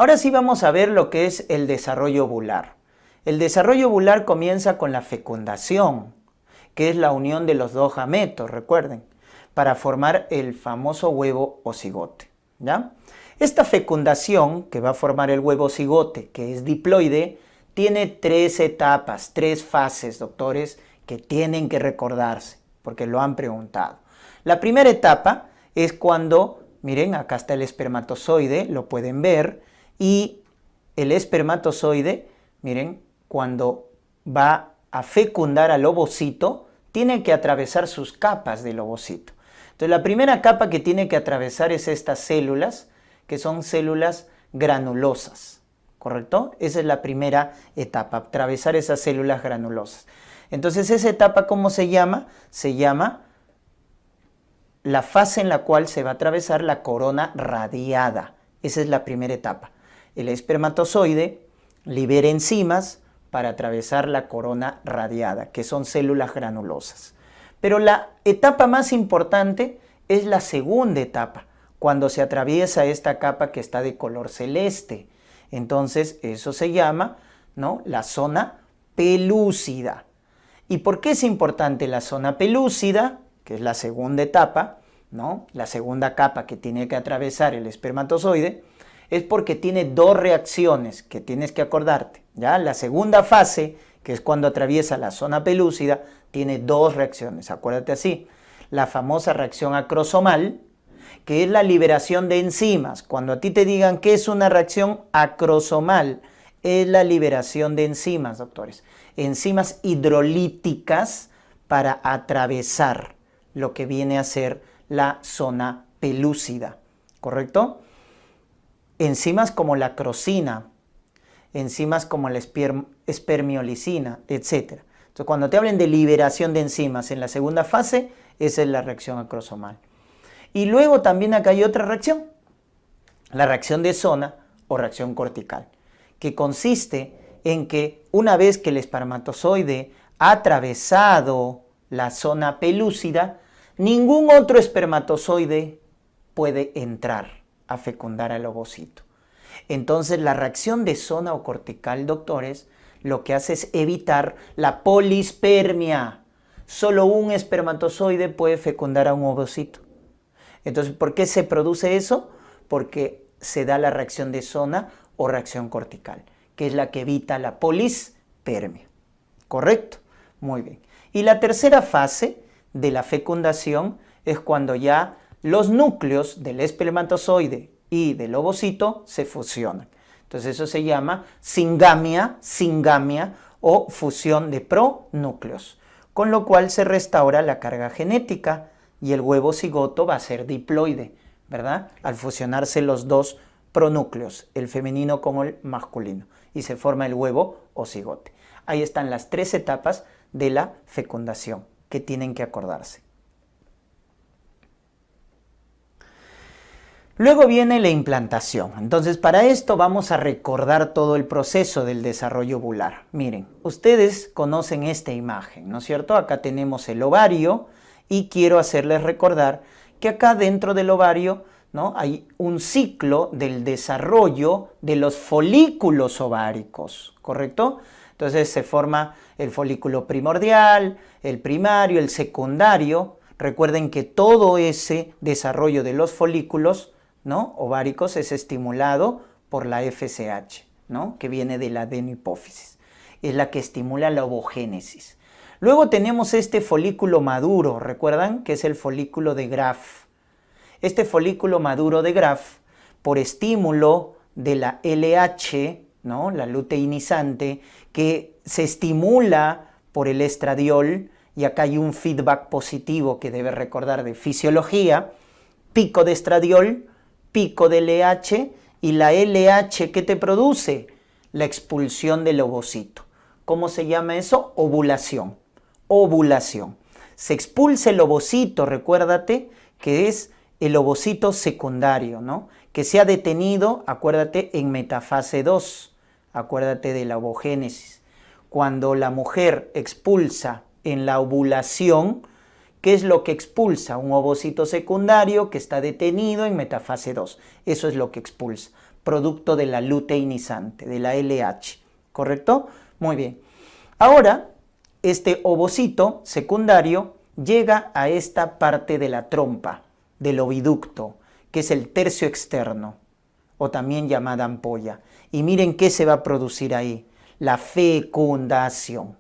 Ahora sí vamos a ver lo que es el desarrollo ovular. El desarrollo ovular comienza con la fecundación, que es la unión de los dos gametos, recuerden, para formar el famoso huevo o cigote, ¿ya? Esta fecundación que va a formar el huevo cigote, que es diploide, tiene 3 etapas, 3 fases, doctores, que tienen que recordarse, porque lo han preguntado. La primera etapa es cuando, miren, acá está el espermatozoide, lo pueden ver, y el espermatozoide, miren, cuando va a fecundar al ovocito, tiene que atravesar sus capas del ovocito. Entonces, la primera capa que tiene que atravesar es estas células, que son células granulosas, ¿correcto? Esa es la primera etapa, atravesar esas células granulosas. Entonces, esa etapa, ¿cómo se llama? Se llama la fase en la cual se va a atravesar la corona radiada. Esa es la primera etapa. El espermatozoide libera enzimas para atravesar la corona radiada, que son células granulosas. Pero la etapa más importante es la segunda etapa, cuando se atraviesa esta capa que está de color celeste. Entonces, eso se llama, ¿no?, la zona pelúcida. ¿Y por qué es importante la zona pelúcida, que es la segunda etapa, ¿no?, la segunda capa que tiene que atravesar el espermatozoide? Es porque tiene 2 reacciones que tienes que acordarte, ¿ya? La segunda fase, que es cuando atraviesa la zona pelúcida, tiene 2 reacciones, acuérdate así. La famosa reacción acrosomal, que es la liberación de enzimas. Cuando a ti te digan que es una reacción acrosomal, es la liberación de enzimas, doctores. Enzimas hidrolíticas para atravesar lo que viene a ser la zona pelúcida, ¿correcto? Enzimas como la crosina, enzimas como la espermiolicina, etc. Entonces, cuando te hablen de liberación de enzimas en la segunda fase, esa es la reacción acrosomal. Y luego también acá hay otra reacción, la reacción de zona o reacción cortical, que consiste en que una vez que el espermatozoide ha atravesado la zona pelúcida, ningún otro espermatozoide puede entrar a fecundar al ovocito. Entonces, la reacción de zona o cortical, doctores, lo que hace es evitar la polispermia. Solo un espermatozoide puede fecundar a un ovocito. Entonces, ¿por qué se produce eso? Porque se da la reacción de zona o reacción cortical, que es la que evita la polispermia. ¿Correcto? Muy bien. Y la tercera fase de la fecundación es cuando ya los núcleos del espermatozoide y del ovocito se fusionan. Entonces eso se llama singamia o fusión de pronúcleos, con lo cual se restaura la carga genética y el huevo cigoto va a ser diploide, ¿verdad? Al fusionarse los 2 pronúcleos, el femenino con el masculino, y se forma el huevo o cigote. Ahí están las 3 etapas de la fecundación que tienen que acordarse. Luego viene la implantación. Entonces, para esto vamos a recordar todo el proceso del desarrollo ovular. Miren, ustedes conocen esta imagen, ¿no es cierto? Acá tenemos el ovario y quiero hacerles recordar que acá dentro del ovario, ¿no?, hay un ciclo del desarrollo de los folículos ováricos, ¿correcto? Entonces se forma el folículo primordial, el primario, el secundario. Recuerden que todo ese desarrollo de los folículos, ¿no?, ováricos es estimulado por la FSH, ¿no?, que viene de la adenohipófisis. Es la que estimula la ovogénesis. Luego tenemos este folículo maduro, ¿recuerdan? Que es el folículo de Graf. Este folículo maduro de Graf, por estímulo de la LH, ¿no?, la luteinizante, que se estimula por el estradiol, y acá hay un feedback positivo que debe recordar de fisiología, pico de estradiol, pico de LH, y la LH, ¿qué te produce? La expulsión del ovocito. ¿Cómo se llama eso? Ovulación. Ovulación. Se expulsa el ovocito, recuérdate, que es el ovocito secundario, ¿no?, que se ha detenido, acuérdate, en metafase 2. Acuérdate de la ovogénesis. Cuando la mujer expulsa en la ovulación, ¿qué es lo que expulsa? Un ovocito secundario que está detenido en metafase 2. Eso es lo que expulsa. producto de la luteinizante, de la LH, ¿correcto? Muy bien. Ahora, este ovocito secundario llega a esta parte de la trompa, del oviducto, que es el tercio externo, o también llamada ampolla. Y miren qué se va a producir ahí, la fecundación.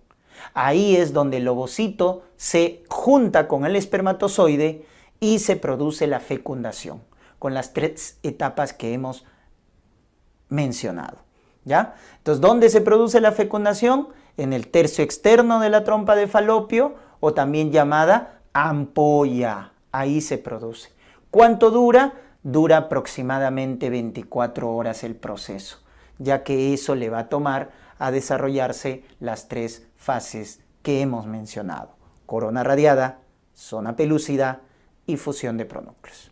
Ahí es donde el ovocito se junta con el espermatozoide y se produce la fecundación, con las 3 etapas que hemos mencionado, ¿ya? Entonces, ¿dónde se produce la fecundación? En el tercio externo de la trompa de Falopio, o también llamada ampolla. Ahí se produce. ¿Cuánto dura? Dura aproximadamente 24 horas el proceso, ya que eso le va a tomar a desarrollarse las 3 fases que hemos mencionado: corona radiada, zona pelúcida y fusión de pronúcleos.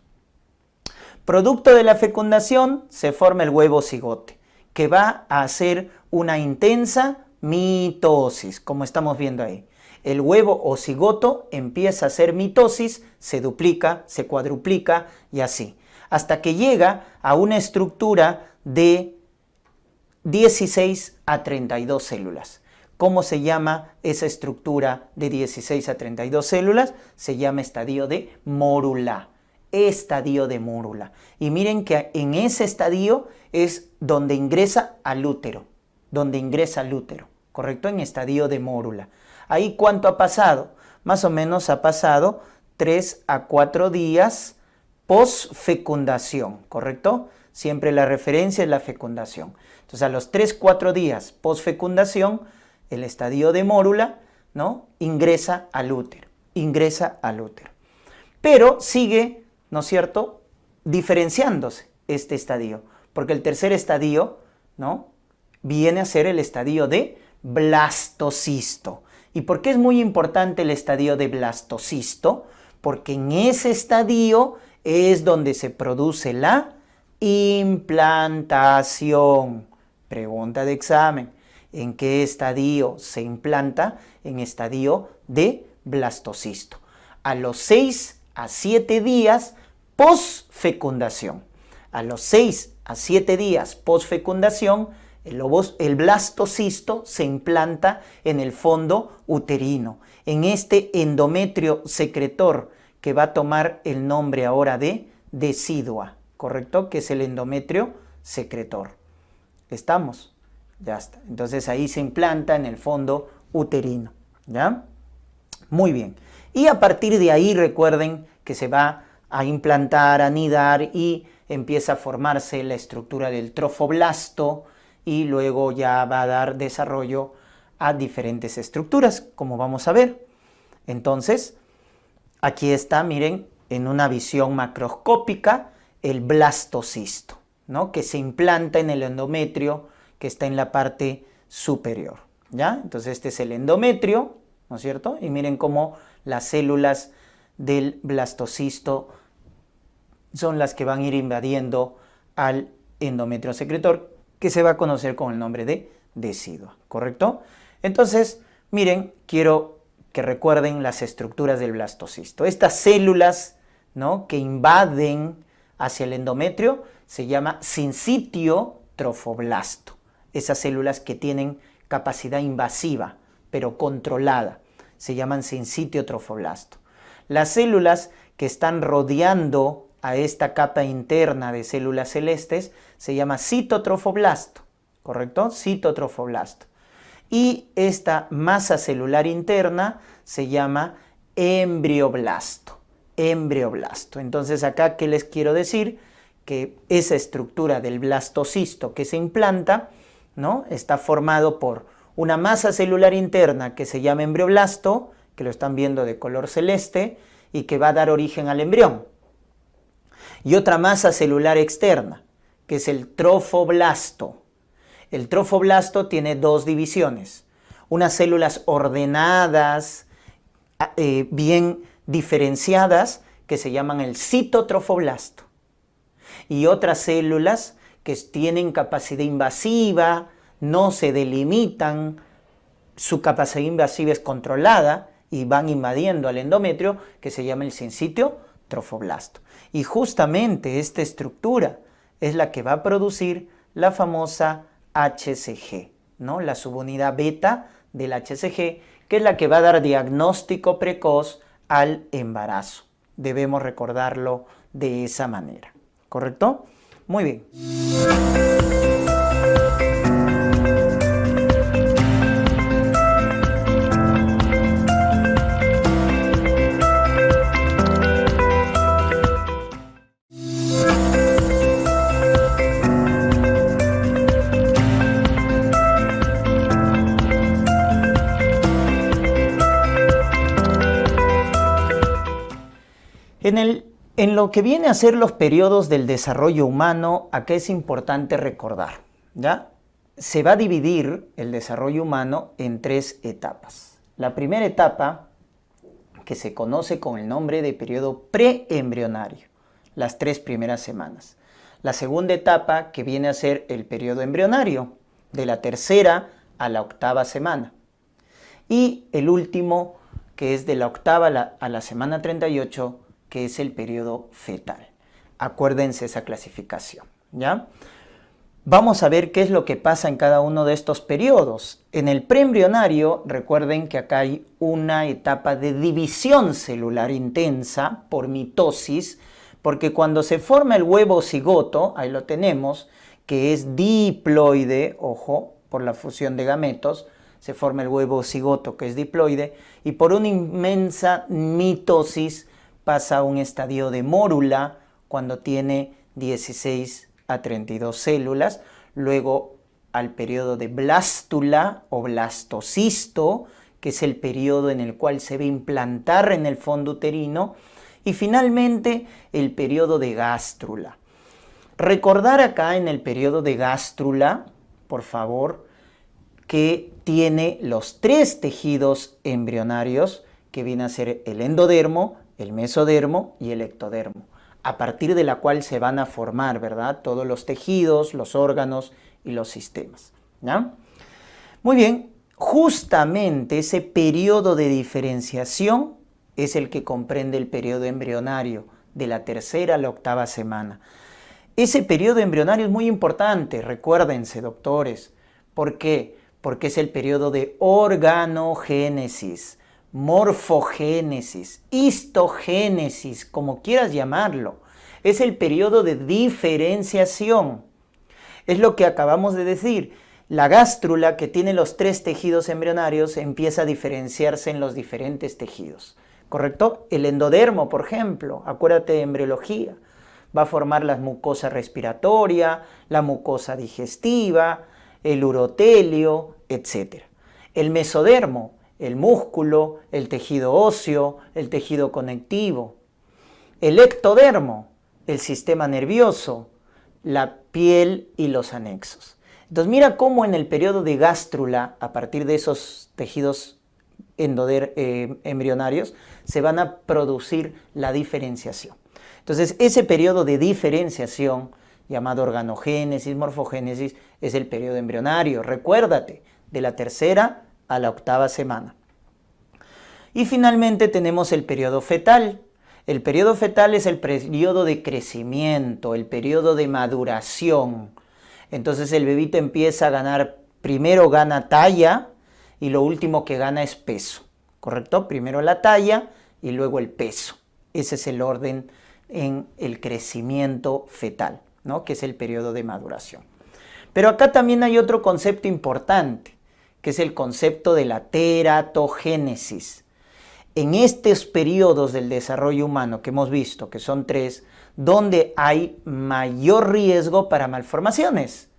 Producto de la fecundación se forma el huevo cigote, que va a hacer una intensa mitosis, como estamos viendo ahí. El huevo o cigoto empieza a hacer mitosis, se duplica, se cuadruplica y así, hasta que llega a una estructura de 16 a 32 células. ¿Cómo se llama esa estructura de 16 a 32 células? Se llama estadio de mórula. Estadio de mórula. Y miren que en ese estadio es donde ingresa al útero. ¿Correcto? En estadio de mórula. Ahí, ¿cuánto ha pasado? Más o menos ha pasado 3 a 4 días post-fecundación, ¿correcto? Siempre la referencia es la fecundación. Entonces, a los 3-4 días post-fecundación, el estadio de mórula, ¿no?, ingresa al útero. Pero sigue, ¿no es cierto?, diferenciándose este estadio, porque el tercer estadio, ¿no?, viene a ser el estadio de blastocisto. ¿Y por qué es muy importante el estadio de blastocisto? Porque en ese estadio es donde se produce la implantación. Pregunta de examen: ¿en qué estadio se implanta? En estadio de blastocisto. A los 6 a 7 días post-fecundación. A los 6 a 7 días post-fecundación, el blastocisto se implanta en el fondo uterino, en este endometrio secretor que va a tomar el nombre ahora de decidua, ¿correcto? Que es el endometrio secretor. ¿Estamos? Ya está. Entonces ahí se implanta en el fondo uterino, ¿ya? Muy bien. Y a partir de ahí, recuerden que se va a implantar, a anidar y empieza a formarse la estructura del trofoblasto y luego ya va a dar desarrollo a diferentes estructuras, como vamos a ver. Entonces, aquí está, miren, en una visión macroscópica, el blastocisto, ¿no?, que se implanta en el endometrio que está en la parte superior, ¿ya? Entonces este es el endometrio, ¿no es cierto? Y miren cómo las células del blastocisto son las que van a ir invadiendo al endometrio secretor, que se va a conocer con el nombre de decidua, ¿correcto? Entonces, miren, quiero que recuerden las estructuras del blastocisto. Estas células, ¿no?, que invaden hacia el endometrio se llama sincitio trofoblasto. Esas células que tienen capacidad invasiva, pero controlada, se llaman sincitio trofoblasto. Las células que están rodeando a esta capa interna de células celestes se llama citotrofoblasto, ¿correcto? Citotrofoblasto. Y esta masa celular interna se llama embrioblasto. Entonces acá, ¿qué les quiero decir? Que esa estructura del blastocisto que se implanta, ¿no?, está formado por una masa celular interna que se llama embrioblasto, que lo están viendo de color celeste, y que va a dar origen al embrión. Y otra masa celular externa, que es el trofoblasto. El trofoblasto tiene 2 divisiones, unas células ordenadas, bien diferenciadas, que se llaman el citotrofoblasto, y otras células que tienen capacidad invasiva, no se delimitan, su capacidad invasiva es controlada y van invadiendo al endometrio, que se llama el sincitio trofoblasto. Y justamente esta estructura es la que va a producir la famosa HCG, ¿no? La subunidad beta del HCG, que es la que va a dar diagnóstico precoz al embarazo. Debemos recordarlo de esa manera, ¿correcto? Muy bien. En lo que viene a ser los periodos del desarrollo humano, acá es importante recordar, ¿ya? Se va a dividir el desarrollo humano en 3 etapas. La primera etapa, que se conoce con el nombre de periodo preembrionario, las 3 primeras semanas. La segunda etapa, que viene a ser el periodo embrionario, de la 3ª a la 8ª semana. Y el último, que es de la 8ª a la semana 38, que es el periodo fetal. Acuérdense esa clasificación, ¿ya? Vamos a ver qué es lo que pasa en cada uno de estos periodos. En el preembrionario, recuerden que acá hay una etapa de división celular intensa por mitosis, porque cuando se forma el huevo cigoto, ahí lo tenemos, que es diploide, ojo, por la fusión de gametos, se forma el huevo cigoto que es diploide, y por una inmensa mitosis pasa a un estadio de mórula cuando tiene 16 a 32 células, luego al periodo de blástula o blastocisto, que es el periodo en el cual se va a implantar en el fondo uterino, y finalmente el periodo de gástrula. Recordar acá en el periodo de gástrula, por favor, que tiene los 3 tejidos embrionarios, que viene a ser el endodermo, el mesodermo y el ectodermo, a partir de la cual se van a formar, ¿verdad?, todos los tejidos, los órganos y los sistemas, ¿ya? Muy bien, justamente ese periodo de diferenciación es el que comprende el periodo embrionario, de la 3ª a la 8ª semana. Ese periodo embrionario es muy importante, recuérdense, doctores. ¿Por qué? Porque es el periodo de organogénesis, morfogénesis, histogénesis, como quieras llamarlo. Es el periodo de diferenciación. Es lo que acabamos de decir. La gástrula, que tiene los 3 tejidos embrionarios, empieza a diferenciarse en los diferentes tejidos, ¿correcto? El endodermo, por ejemplo, acuérdate de embriología, va a formar la mucosa respiratoria, la mucosa digestiva, el urotelio, etc. El mesodermo, el músculo, el tejido óseo, el tejido conectivo. El ectodermo, el sistema nervioso, la piel y los anexos. Entonces mira cómo en el periodo de gástrula, a partir de esos tejidos embrionarios, se van a producir la diferenciación. Entonces ese periodo de diferenciación, llamado organogénesis, morfogénesis, es el periodo embrionario. Recuérdate, de la 3ª a la 8ª semana. Y finalmente tenemos el periodo fetal. El periodo fetal es el periodo de crecimiento, el periodo de maduración. Entonces el bebito empieza a ganar, primero gana talla y lo último que gana es peso, ¿correcto? Primero la talla y luego el peso. Ese es el orden en el crecimiento fetal, ¿no?, que es el periodo de maduración. Pero acá también hay otro concepto importante, que es el concepto de la teratogénesis. En estos periodos del desarrollo humano que hemos visto, que son 3, donde hay mayor riesgo para malformaciones.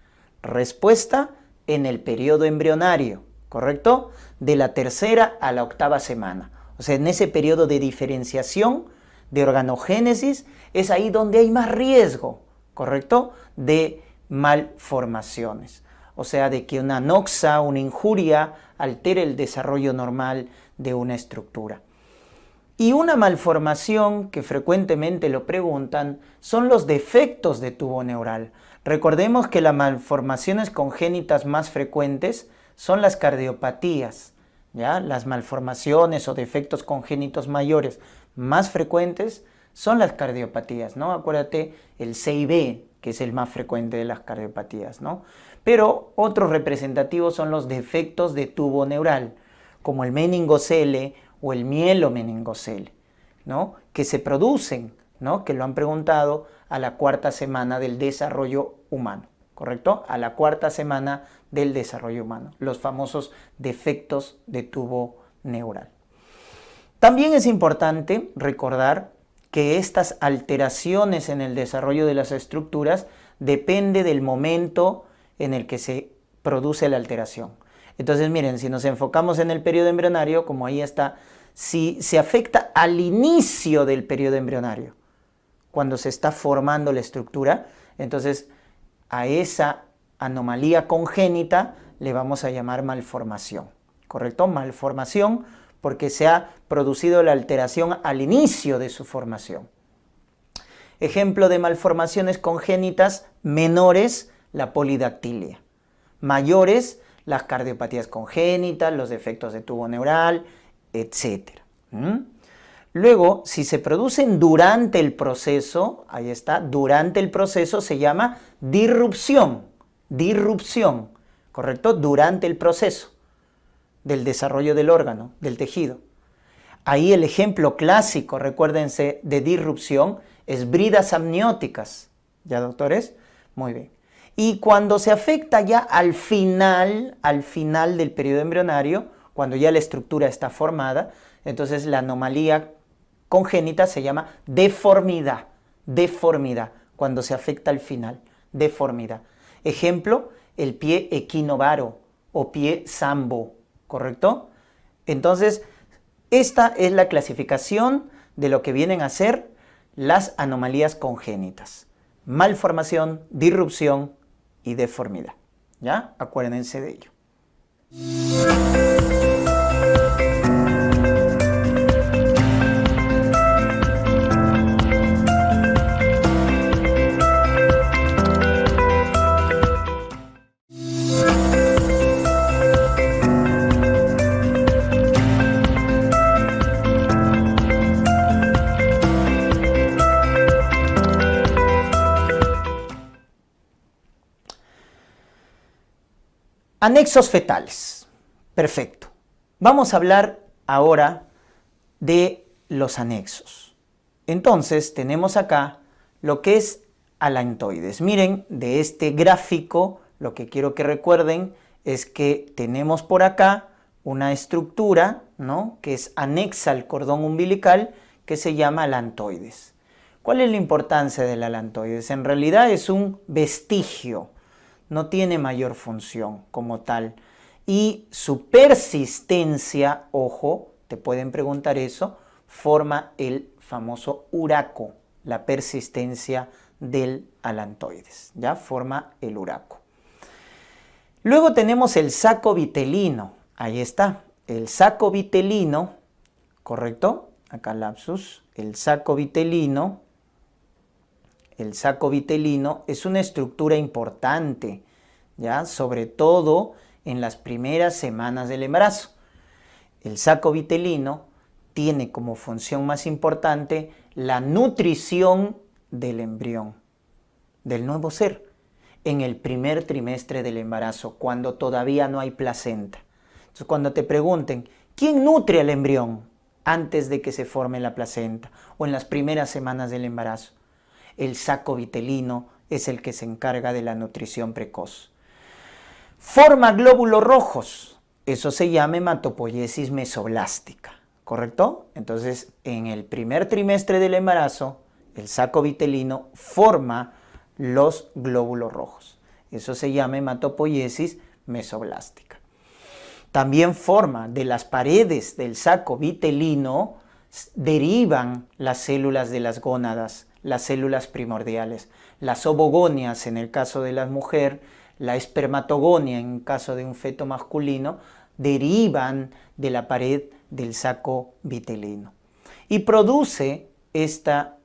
Respuesta en el periodo embrionario, ¿correcto? De la 3ª a la 8ª semana. O sea, en ese periodo de diferenciación, de organogénesis, es ahí donde hay más riesgo, ¿correcto?, de malformaciones. O sea, de que una noxa, una injuria, altere el desarrollo normal de una estructura. Y una malformación que frecuentemente lo preguntan son los defectos de tubo neural. Recordemos que las malformaciones congénitas más frecuentes son las cardiopatías, ¿ya? Las malformaciones o defectos congénitos mayores más frecuentes son las cardiopatías, ¿no? Acuérdate el CIB, que es el más frecuente de las cardiopatías, ¿no? Pero otros representativos son los defectos de tubo neural, como el meningocele o el mielomeningocele, ¿no? Que se producen, ¿no? Que lo han preguntado a la 4ª semana del desarrollo humano, ¿correcto? A la 4ª semana del desarrollo humano, los famosos defectos de tubo neural. También es importante recordar que estas alteraciones en el desarrollo de las estructuras depende del momento en el que se produce la alteración. Entonces, miren, si nos enfocamos en el periodo embrionario, como ahí está, si se afecta al inicio del periodo embrionario, cuando se está formando la estructura, entonces a esa anomalía congénita le vamos a llamar malformación, ¿correcto? Malformación porque se ha producido la alteración al inicio de su formación. Ejemplo de malformaciones congénitas menores, la polidactilia. Mayores, las cardiopatías congénitas, los defectos de tubo neural, etc. Luego, si se producen durante el proceso, ahí está, durante el proceso se llama disrupción, ¿correcto? Durante el proceso del desarrollo del órgano, del tejido. Ahí el ejemplo clásico, recuérdense, de disrupción es bridas amnióticas. ¿Ya, doctores? Muy bien. Y cuando se afecta ya al final del periodo embrionario, cuando ya la estructura está formada, entonces la anomalía congénita se llama deformidad, cuando se afecta al final, deformidad. Ejemplo, el pie equinovaro o pie sambo, ¿correcto? Entonces, esta es la clasificación de lo que vienen a ser las anomalías congénitas. Malformación, disrupción y deformidad. ¿Ya? Acuérdense de ello. Anexos fetales. Perfecto. Vamos a hablar ahora de los anexos. Entonces, tenemos acá lo que es alantoides. Miren, de este gráfico, lo que quiero que recuerden es que tenemos por acá una estructura, ¿no?, que es anexa al cordón umbilical, que se llama alantoides. ¿Cuál es la importancia del alantoides? En realidad es un vestigio. No tiene mayor función como tal. Y su persistencia, ojo, te pueden preguntar eso, forma el famoso uraco, la persistencia del alantoides, ¿ya? Forma el uraco. Luego tenemos el saco vitelino, ahí está, el saco vitelino, ¿correcto? Acá lapsus, el saco vitelino. El saco vitelino es una estructura importante, ¿ya? Sobre todo en las primeras semanas del embarazo. El saco vitelino tiene como función más importante la nutrición del embrión, del nuevo ser, en el primer trimestre del embarazo, cuando todavía no hay placenta. Entonces, cuando te pregunten, ¿quién nutre al embrión antes de que se forme la placenta o en las primeras semanas del embarazo? El saco vitelino es el que se encarga de la nutrición precoz. Forma glóbulos rojos, eso se llama hematopoiesis mesoblástica, ¿correcto? Entonces, en el primer trimestre del embarazo, el saco vitelino forma los glóbulos rojos. Eso se llama hematopoiesis mesoblástica. También forma de las paredes del saco vitelino, derivan las células de las gónadas, las células primordiales, las ovogonias en el caso de la mujer, la espermatogonia en el caso de un feto masculino, derivan de la pared del saco vitelino. Y produce esta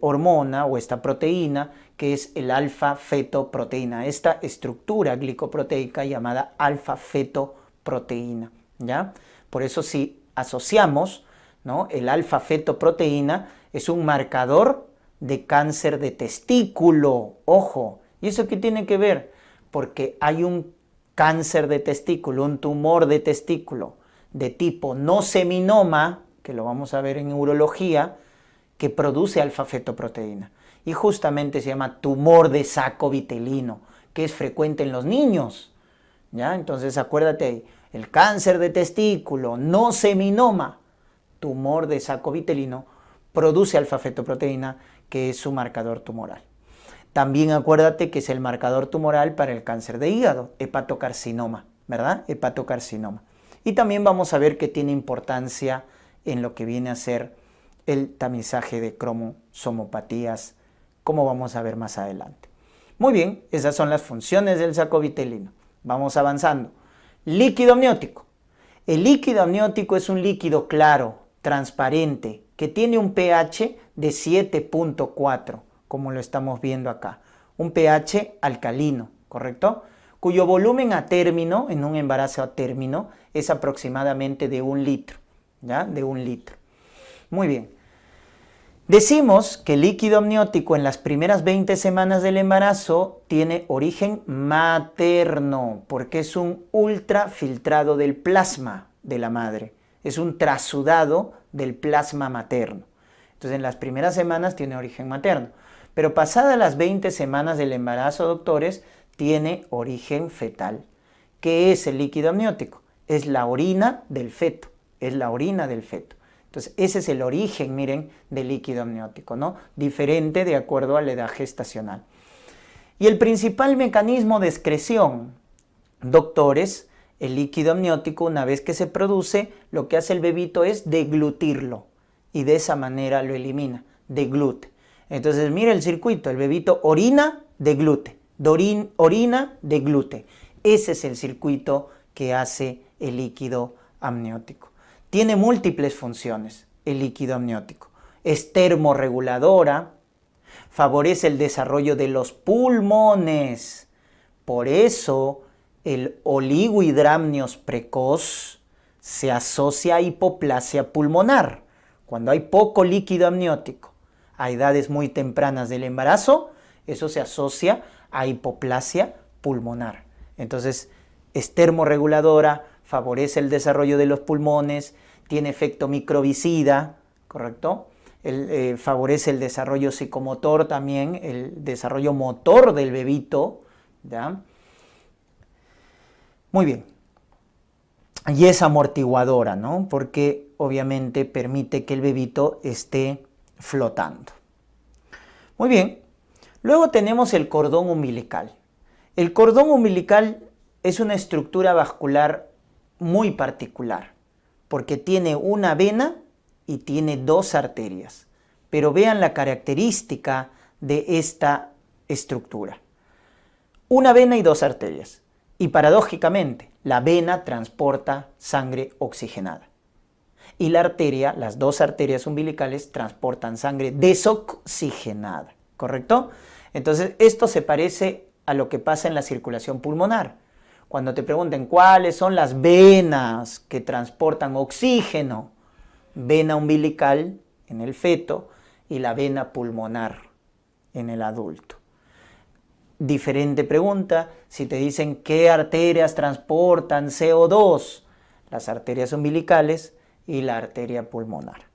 hormona o esta proteína que es el alfa-fetoproteína, esta estructura glicoproteica llamada alfa-fetoproteína, ¿ya? Por eso si asociamos, ¿no?, el alfa-fetoproteína Es un marcador de cáncer de testículo. Ojo, ¿y eso qué tiene que ver? Porque hay un cáncer de testículo, un tumor de testículo de tipo no seminoma, que lo vamos a ver en urología, que produce alfa-fetoproteína. Y justamente se llama tumor de saco vitelino, que es frecuente en los niños. ¿Ya? Entonces acuérdate ahí, el cáncer de testículo, no seminoma, tumor de saco vitelino, produce alfa-fetoproteína, que es su marcador tumoral. También acuérdate que es el marcador tumoral para el cáncer de hígado, hepatocarcinoma, ¿verdad? Hepatocarcinoma. Y también vamos a ver que tiene importancia en lo que viene a ser el tamizaje de cromosomopatías, como vamos a ver más adelante. Muy bien, esas son las funciones del saco vitelino. Vamos avanzando. Líquido amniótico. El líquido amniótico es un líquido claro, transparente, que tiene un pH de 7.4, como lo estamos viendo acá. Un pH alcalino, ¿correcto? Cuyo volumen a término, en un embarazo a término, es aproximadamente de 1 litro, ¿ya? De 1 litro. Muy bien. Decimos que el líquido amniótico en las primeras 20 semanas del embarazo tiene origen materno, porque es un ultrafiltrado del plasma de la madre. Es un trasudado del plasma materno. Entonces en las primeras semanas tiene origen materno. Pero pasadas las 20 semanas del embarazo, doctores, tiene origen fetal. ¿Qué es el líquido amniótico? Es la orina del feto. Es la orina del feto. Entonces, ese es el origen, miren, del líquido amniótico, ¿no? Diferente de acuerdo a la edad gestacional. Y el principal mecanismo de excreción, doctores, el líquido amniótico, una vez que se produce, lo que hace el bebito es deglutirlo. Y de esa manera lo elimina, deglute. Entonces, mira el circuito, el bebito orina, deglute. Orina, deglute. Ese es el circuito que hace el líquido amniótico. Tiene múltiples funciones el líquido amniótico. Es termorreguladora, favorece el desarrollo de los pulmones. Por eso el oligohidramnios precoz se asocia a hipoplasia pulmonar. Cuando hay poco líquido amniótico a edades muy tempranas del embarazo, eso se asocia a hipoplasia pulmonar. Entonces, es termorreguladora, favorece el desarrollo de los pulmones, tiene efecto microbicida, ¿correcto? Favorece el desarrollo psicomotor también, el desarrollo motor del bebito, ¿ya? Muy bien. Y es amortiguadora, ¿no? Porque obviamente permite que el bebito esté flotando. Muy bien. Luego tenemos el cordón umbilical. El cordón umbilical es una estructura vascular muy particular, porque tiene una vena y tiene 2 arterias. Pero vean la característica de esta estructura. Una vena y 2 arterias. Y paradójicamente, la vena transporta sangre oxigenada. Y la arteria, las 2 arterias umbilicales, transportan sangre desoxigenada. ¿Correcto? Entonces, esto se parece a lo que pasa en la circulación pulmonar. Cuando te pregunten cuáles son las venas que transportan oxígeno, vena umbilical en el feto y la vena pulmonar en el adulto. Diferente pregunta, si te dicen qué arterias transportan CO2, las arterias umbilicales y la arteria pulmonar.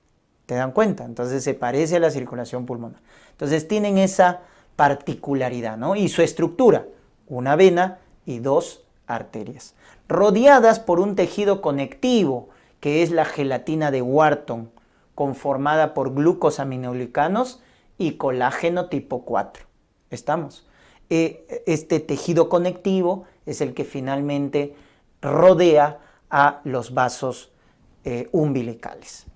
¿Te dan cuenta? Entonces se parece a la circulación pulmonar. Entonces tienen esa particularidad, ¿no? Y su estructura, una vena y 2 arterias, rodeadas por un tejido conectivo, que es la gelatina de Wharton, conformada por glucosaminoglicanos y colágeno tipo 4. ¿Estamos? Este tejido conectivo es el que finalmente rodea a los vasos umbilicales.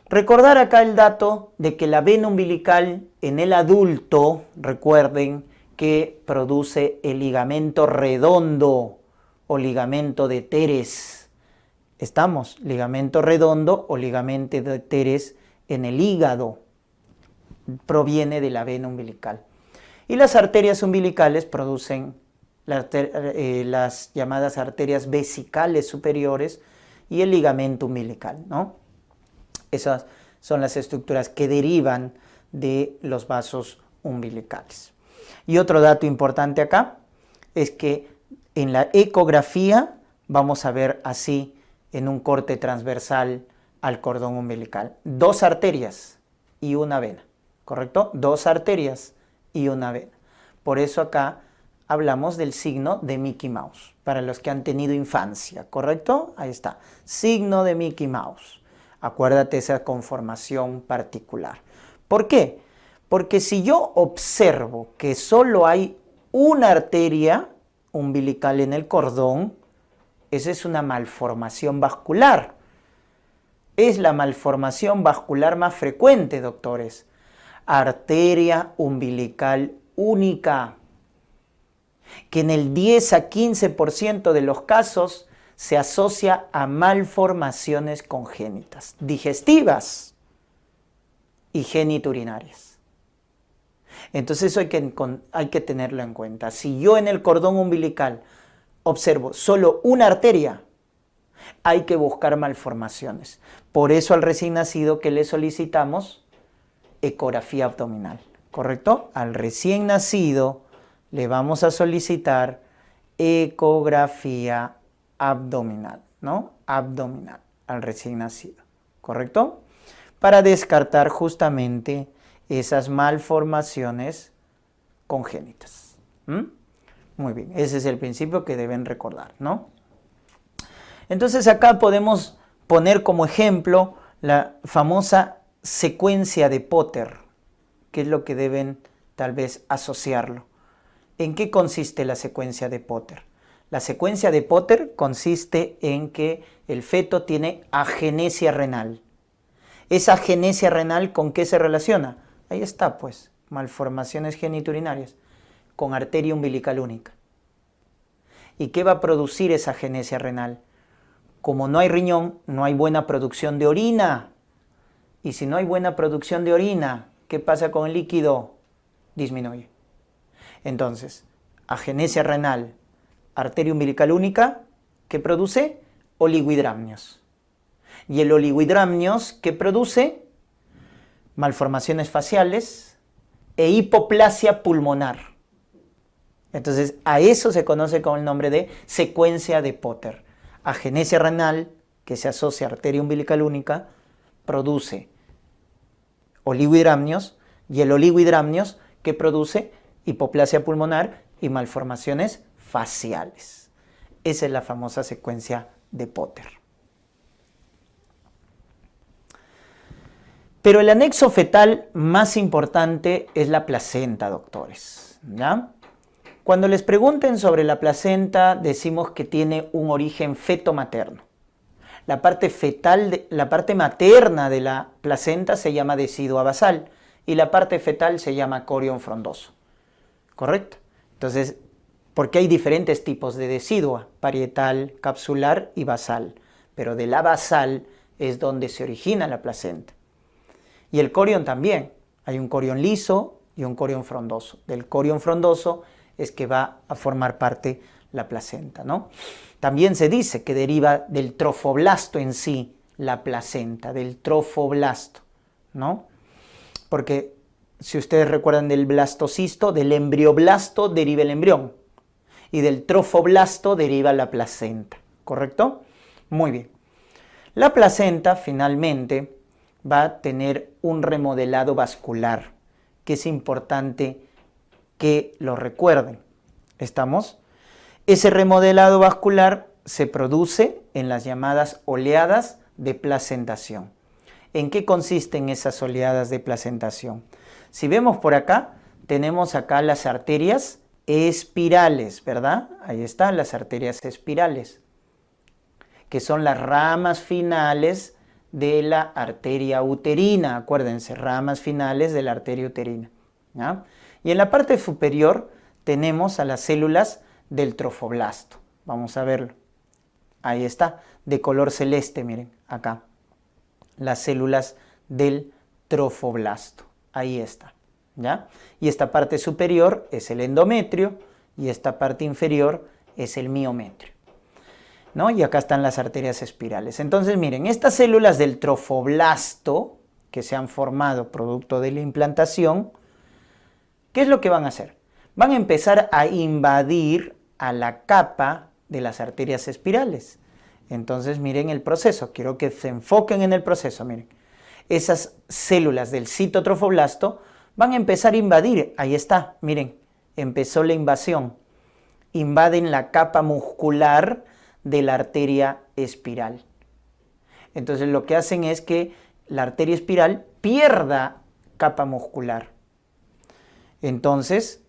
Recordar acá el dato de que la vena umbilical en el adulto, recuerden que produce el ligamento redondo o ligamento de Teres. ¿Estamos? Ligamento redondo o ligamento de Teres en el hígado proviene de la vena umbilical. Y las arterias umbilicales producen las llamadas arterias vesicales superiores y el ligamento umbilical, ¿no? Esas son las estructuras que derivan de los vasos umbilicales. Y otro dato importante acá es que en la ecografía vamos a ver así en un corte transversal al cordón umbilical 2 arterias y una vena, ¿correcto? 2 arterias y una vena. Por eso acá hablamos del signo de Mickey Mouse, para los que han tenido infancia, ¿correcto? Ahí está, signo de Mickey Mouse. Acuérdate esa conformación particular. ¿Por qué? Porque si yo observo que solo hay una arteria umbilical en el cordón, esa es una malformación vascular. Es la malformación vascular más frecuente, doctores. Arteria umbilical única, que en el 10 a 15% de los casos se asocia a malformaciones congénitas, digestivas y genitourinarias. Entonces eso hay que tenerlo en cuenta. Si yo en el cordón umbilical observo solo una arteria, hay que buscar malformaciones. Por eso al recién nacido que le solicitamos ecografía abdominal, ¿correcto? Al recién nacido le vamos a solicitar ecografía abdominal, ¿no? Abdominal al recién nacido, ¿correcto? Para descartar justamente esas malformaciones congénitas. Muy bien, ese es el principio que deben recordar, ¿no? Entonces acá podemos poner como ejemplo la famosa secuencia de Potter, que es lo que deben tal vez asociarlo. ¿En qué consiste la secuencia de Potter? La secuencia de Potter consiste en que el feto tiene agenesia renal. ¿Esa agenesia renal con qué se relaciona? Ahí está, pues, malformaciones genitourinarias con arteria umbilical única. ¿Y qué va a producir esa agenesia renal? Como no hay riñón, no hay buena producción de orina. Y si no hay buena producción de orina, ¿qué pasa con el líquido? Disminuye. Entonces, agenesia renal, arteria umbilical única, ¿qué produce? Oligohidramnios. Y el oligohidramnios, ¿qué produce? Malformaciones faciales e hipoplasia pulmonar. Entonces, a eso se conoce con el nombre de secuencia de Potter. Agenesia renal, que se asocia a arteria umbilical única, produce oligohidramnios, y el oligohidramnios, que produce hipoplasia pulmonar y malformaciones faciales. Esa es la famosa secuencia de Potter. Pero el anexo fetal más importante es la placenta, doctores, ¿ya? Cuando les pregunten sobre la placenta, decimos que tiene un origen feto-materno. La parte la parte materna de la placenta se llama decidua basal y la parte fetal se llama corion frondoso. ¿Correcto? Entonces, porque hay diferentes tipos de decidua, parietal, capsular y basal. Pero de la basal es donde se origina la placenta. Y el corion también. Hay un corion liso y un corion frondoso. Del corion frondoso es que va a formar parte la placenta, ¿no? También se dice que deriva del trofoblasto en sí, la placenta, del trofoblasto, ¿no? Porque si ustedes recuerdan del blastocisto, del embrioblasto deriva el embrión y del trofoblasto deriva la placenta, ¿correcto? Muy bien. La placenta finalmente va a tener un remodelado vascular, que es importante que lo recuerden. ¿Estamos? Ese remodelado vascular se produce en las llamadas oleadas de placentación. ¿En qué consisten esas oleadas de placentación? Si vemos por acá, tenemos acá las arterias espirales, ¿verdad? Ahí están las arterias espirales, que son las ramas finales de la arteria uterina. Acuérdense, ramas finales de la arteria uterina, ¿ya? Y en la parte superior tenemos a las células del trofoblasto. Vamos a verlo. Ahí está, de color celeste, miren, acá. Las células del trofoblasto. Ahí está, ¿ya? Y esta parte superior es el endometrio y esta parte inferior es el miometrio, ¿no? Y acá están las arterias espirales. Entonces, miren, estas células del trofoblasto, que se han formado producto de la implantación, ¿qué es lo que van a hacer? Van a empezar a invadir a la capa de las arterias espirales. Entonces miren el proceso, quiero que se enfoquen en el proceso, miren. Esas células del citotrofoblasto van a empezar a invadir, ahí está, miren, empezó la invasión. Invaden la capa muscular de la arteria espiral. Entonces lo que hacen es que la arteria espiral pierda capa muscular. Entonces,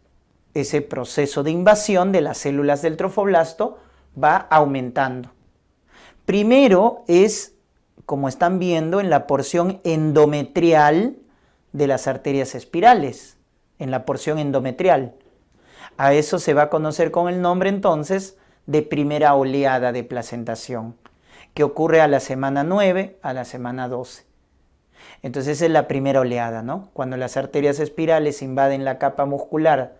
ese proceso de invasión de las células del trofoblasto va aumentando. Primero es, como están viendo, en la porción endometrial de las arterias espirales, en la porción endometrial. A eso se va a conocer con el nombre entonces de primera oleada de placentación, que ocurre a la semana 9 a la semana 12. Entonces esa es la primera oleada, ¿no? Cuando las arterias espirales invaden la capa muscular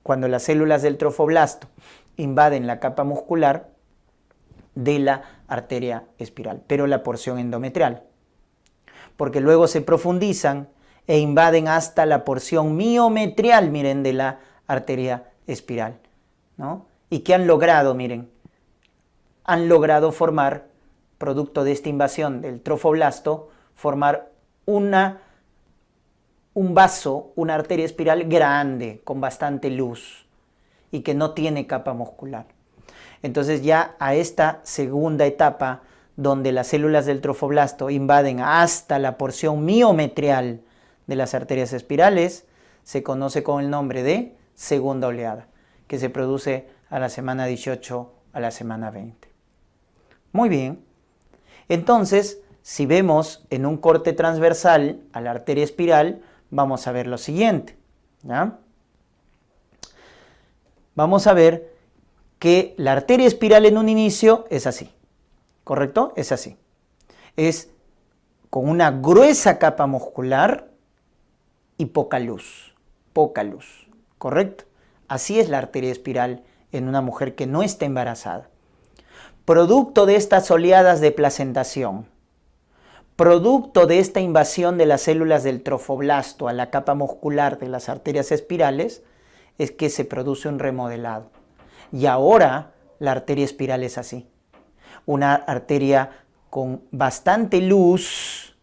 cuando las células del trofoblasto invaden la capa muscular de la arteria espiral, pero la porción endometrial. Porque luego se profundizan e invaden hasta la porción miometrial, miren, de la arteria espiral, ¿no? ¿Y qué han logrado? Miren, han logrado formar, producto de esta invasión del trofoblasto, formar un vaso, una arteria espiral grande, con bastante luz, y que no tiene capa muscular. Entonces ya a esta segunda etapa, donde las células del trofoblasto invaden hasta la porción miometrial de las arterias espirales, se conoce con el nombre de segunda oleada, que se produce a la semana 18 a la semana 20. Muy bien. Entonces, si vemos en un corte transversal a la arteria espiral, vamos a ver lo siguiente, ¿ya? Vamos a ver que la arteria espiral en un inicio es así, ¿correcto? Es así. Es con una gruesa capa muscular y poca luz, ¿correcto? Así es la arteria espiral en una mujer que no está embarazada. Producto de estas oleadas de placentación, producto de esta invasión de las células del trofoblasto a la capa muscular de las arterias espirales, es que se produce un remodelado. Y ahora la arteria espiral es así. Una arteria con bastante luz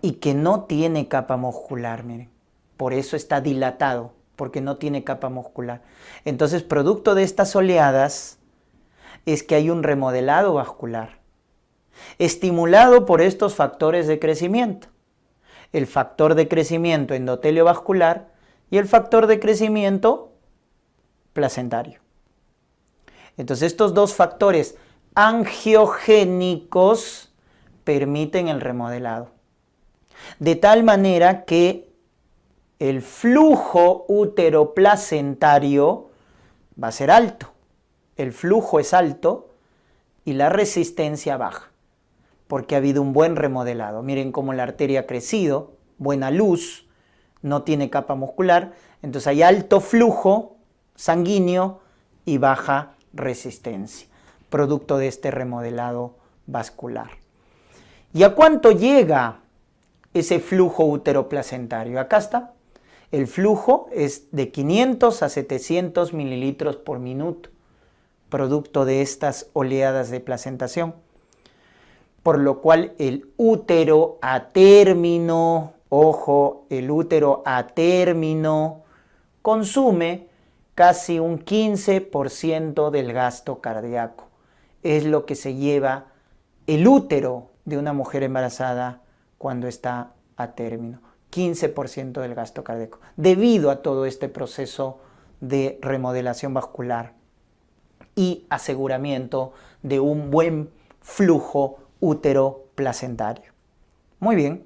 y que no tiene capa muscular, miren. Por eso está dilatado, porque no tiene capa muscular. Entonces, producto de estas oleadas, es que hay un remodelado vascular, estimulado por estos factores de crecimiento. El factor de crecimiento endotelio vascular y el factor de crecimiento placentario. Entonces, estos dos factores angiogénicos permiten el remodelado. De tal manera que el flujo útero-placentario va a ser alto. El flujo es alto y la resistencia baja, porque ha habido un buen remodelado. Miren cómo la arteria ha crecido, buena luz, no tiene capa muscular, entonces hay alto flujo sanguíneo y baja resistencia, producto de este remodelado vascular. ¿Y a cuánto llega ese flujo útero-placentario? Acá está. El flujo es de 500 a 700 mililitros por minuto, producto de estas oleadas de placentación. Por lo cual el útero a término, ojo, el útero a término consume casi un 15% del gasto cardíaco. Es lo que se lleva el útero de una mujer embarazada cuando está a término. 15% del gasto cardíaco, debido a todo este proceso de remodelación vascular y aseguramiento de un buen flujo útero-placentario. Muy bien.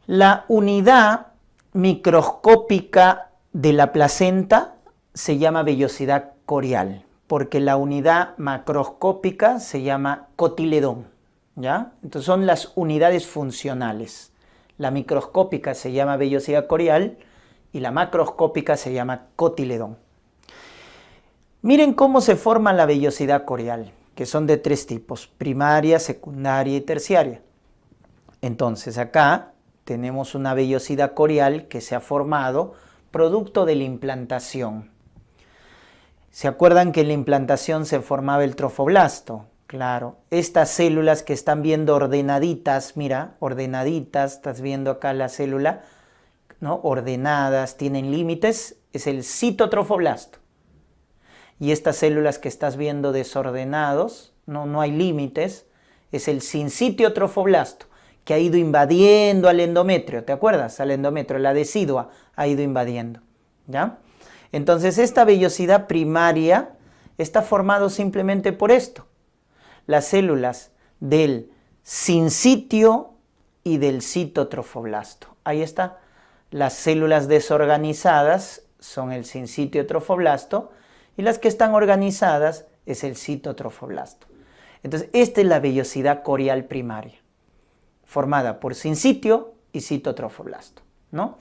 La unidad microscópica de la placenta se llama vellosidad corial, porque la unidad macroscópica se llama cotiledón, ¿ya? Entonces son las unidades funcionales. La microscópica se llama vellosidad corial y la macroscópica se llama cotiledón. Miren cómo se forma la vellosidad corial, que son de 3 tipos, primaria, secundaria y terciaria. Entonces acá tenemos una vellosidad corial que se ha formado producto de la implantación. ¿Se acuerdan que en la implantación se formaba el trofoblasto? Claro, estas células que están viendo ordenaditas, mira, ordenaditas, estás viendo acá la célula, ¿no? Ordenadas, tienen límites, es el citotrofoblasto. Y estas células que estás viendo desordenados, no hay límites, es el sincitiotrofoblasto, que ha ido invadiendo al endometrio, ¿te acuerdas? Al endometrio, la decidua ha ido invadiendo, ¿ya? Entonces esta vellosidad primaria está formado simplemente por esto, las células del sincitio y del citotrofoblasto. Ahí está, las células desorganizadas son el sincitiotrofoblasto y las que están organizadas es el citotrofoblasto. Entonces esta es la vellosidad corial primaria, formada por sincitio y citotrofoblasto, ¿no?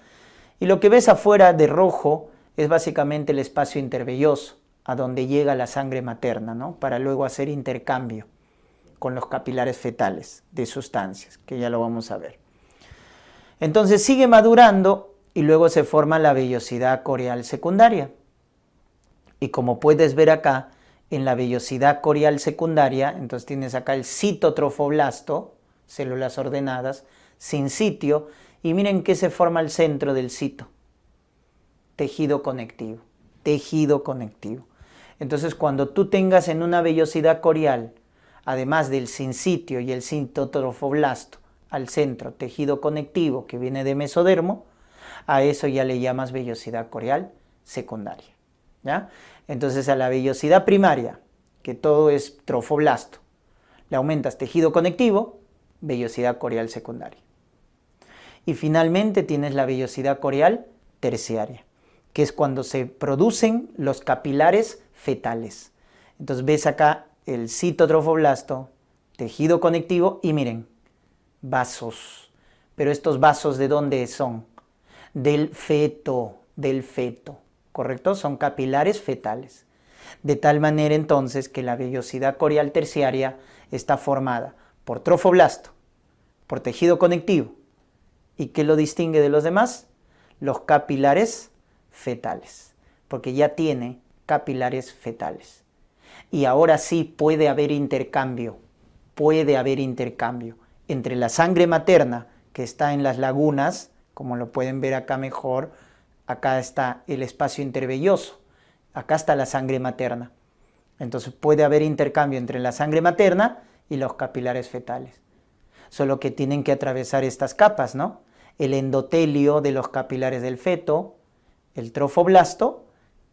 Y lo que ves afuera de rojo es básicamente el espacio intervelloso, a donde llega la sangre materna, ¿no? Para luego hacer intercambio con los capilares fetales de sustancias, que ya lo vamos a ver. Entonces sigue madurando y luego se forma la vellosidad corial secundaria. Y como puedes ver acá, en la vellosidad corial secundaria, entonces tienes acá el citotrofoblasto, células ordenadas, sincitio, y miren qué se forma al centro del cito. Tejido conectivo, tejido conectivo. Entonces cuando tú tengas en una vellosidad corial, además del sincitio y el citotrofoblasto, al centro, tejido conectivo que viene de mesodermo, a eso ya le llamas vellosidad corial secundaria, ¿ya? Entonces a la vellosidad primaria, que todo es trofoblasto, le aumentas tejido conectivo, vellosidad corial secundaria. Y finalmente tienes la vellosidad corial terciaria, que es cuando se producen los capilares fetales. Entonces ves acá el citotrofoblasto, tejido conectivo y miren, vasos. Pero estos vasos, ¿de dónde son? Del feto, ¿correcto? Son capilares fetales. De tal manera entonces que la vellosidad corial terciaria está formada por trofoblasto, por tejido conectivo. ¿Y qué lo distingue de los demás? Los capilares fetales, porque ya tiene capilares fetales. Y ahora sí puede haber intercambio entre la sangre materna que está en las lagunas, como lo pueden ver acá mejor, acá está el espacio intervelloso, acá está la sangre materna. Entonces puede haber intercambio entre la sangre materna y los capilares fetales. Solo que tienen que atravesar estas capas, ¿no? El endotelio de los capilares del feto, el trofoblasto,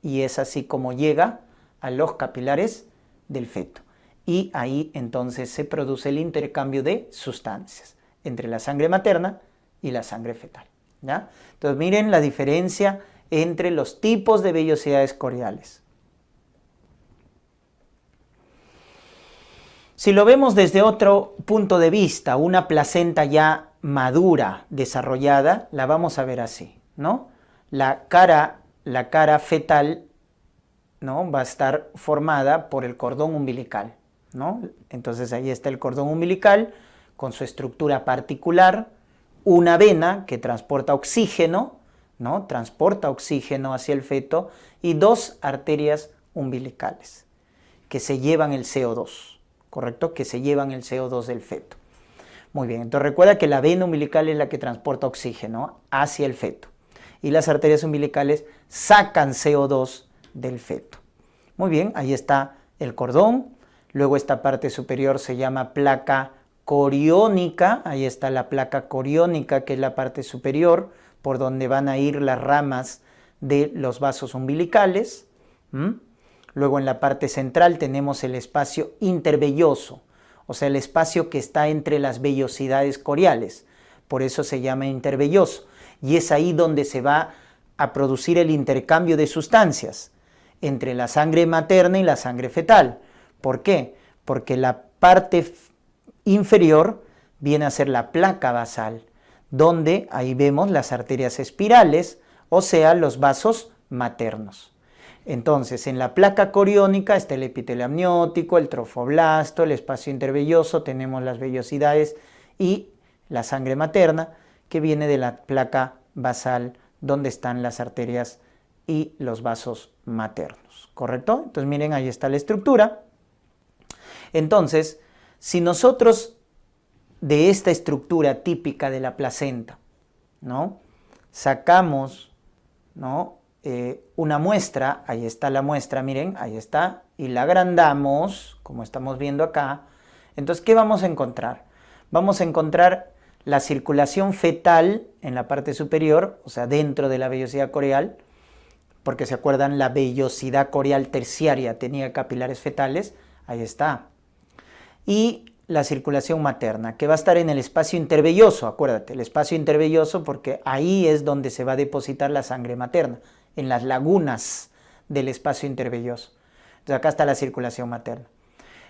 y es así como llega a los capilares del feto. Y ahí entonces se produce el intercambio de sustancias entre la sangre materna y la sangre fetal, ¿ya? Entonces miren la diferencia entre los tipos de vellosidades coriales. Si lo vemos desde otro punto de vista, una placenta ya madura, desarrollada, la vamos a ver así, ¿no? La cara fetal, ¿no? Va a estar formada por el cordón umbilical, ¿no? Entonces ahí está el cordón umbilical con su estructura particular, una vena que transporta oxígeno, ¿no? Transporta oxígeno hacia el feto y 2 arterias umbilicales que se llevan el CO2, ¿correcto? Que se llevan el CO2 del feto. Muy bien, entonces recuerda que la vena umbilical es la que transporta oxígeno hacia el feto y las arterias umbilicales sacan CO2 del feto. Muy bien, ahí está el cordón, luego esta parte superior se llama placa coriónica, ahí está la placa coriónica que es la parte superior por donde van a ir las ramas de los vasos umbilicales. Luego en la parte central tenemos el espacio intervelloso, o sea, el espacio que está entre las vellosidades coriales, por eso se llama intervelloso, y es ahí donde se va a producir el intercambio de sustancias entre la sangre materna y la sangre fetal. ¿Por qué? Porque la parte inferior viene a ser la placa basal, donde ahí vemos las arterias espirales, o sea, los vasos maternos. Entonces, en la placa coriónica está el epitelio amniótico, el trofoblasto, el espacio intervelloso, tenemos las vellosidades y la sangre materna, que viene de la placa basal, donde están las arterias y los vasos maternos, ¿correcto? Entonces, miren, ahí está la estructura. Entonces, si nosotros de esta estructura típica de la placenta, ¿no?, sacamos, ¿no?, una muestra, ahí está la muestra, miren, ahí está, y la agrandamos, como estamos viendo acá, entonces, ¿qué vamos a encontrar? Vamos a encontrar la circulación fetal en la parte superior, o sea, dentro de la vellosidad coreal, porque se acuerdan, la vellosidad coreal terciaria tenía capilares fetales, ahí está. Y la circulación materna, que va a estar en el espacio intervelloso, acuérdate, el espacio intervelloso, porque ahí es donde se va a depositar la sangre materna, en las lagunas del espacio intervelloso. Entonces acá está la circulación materna.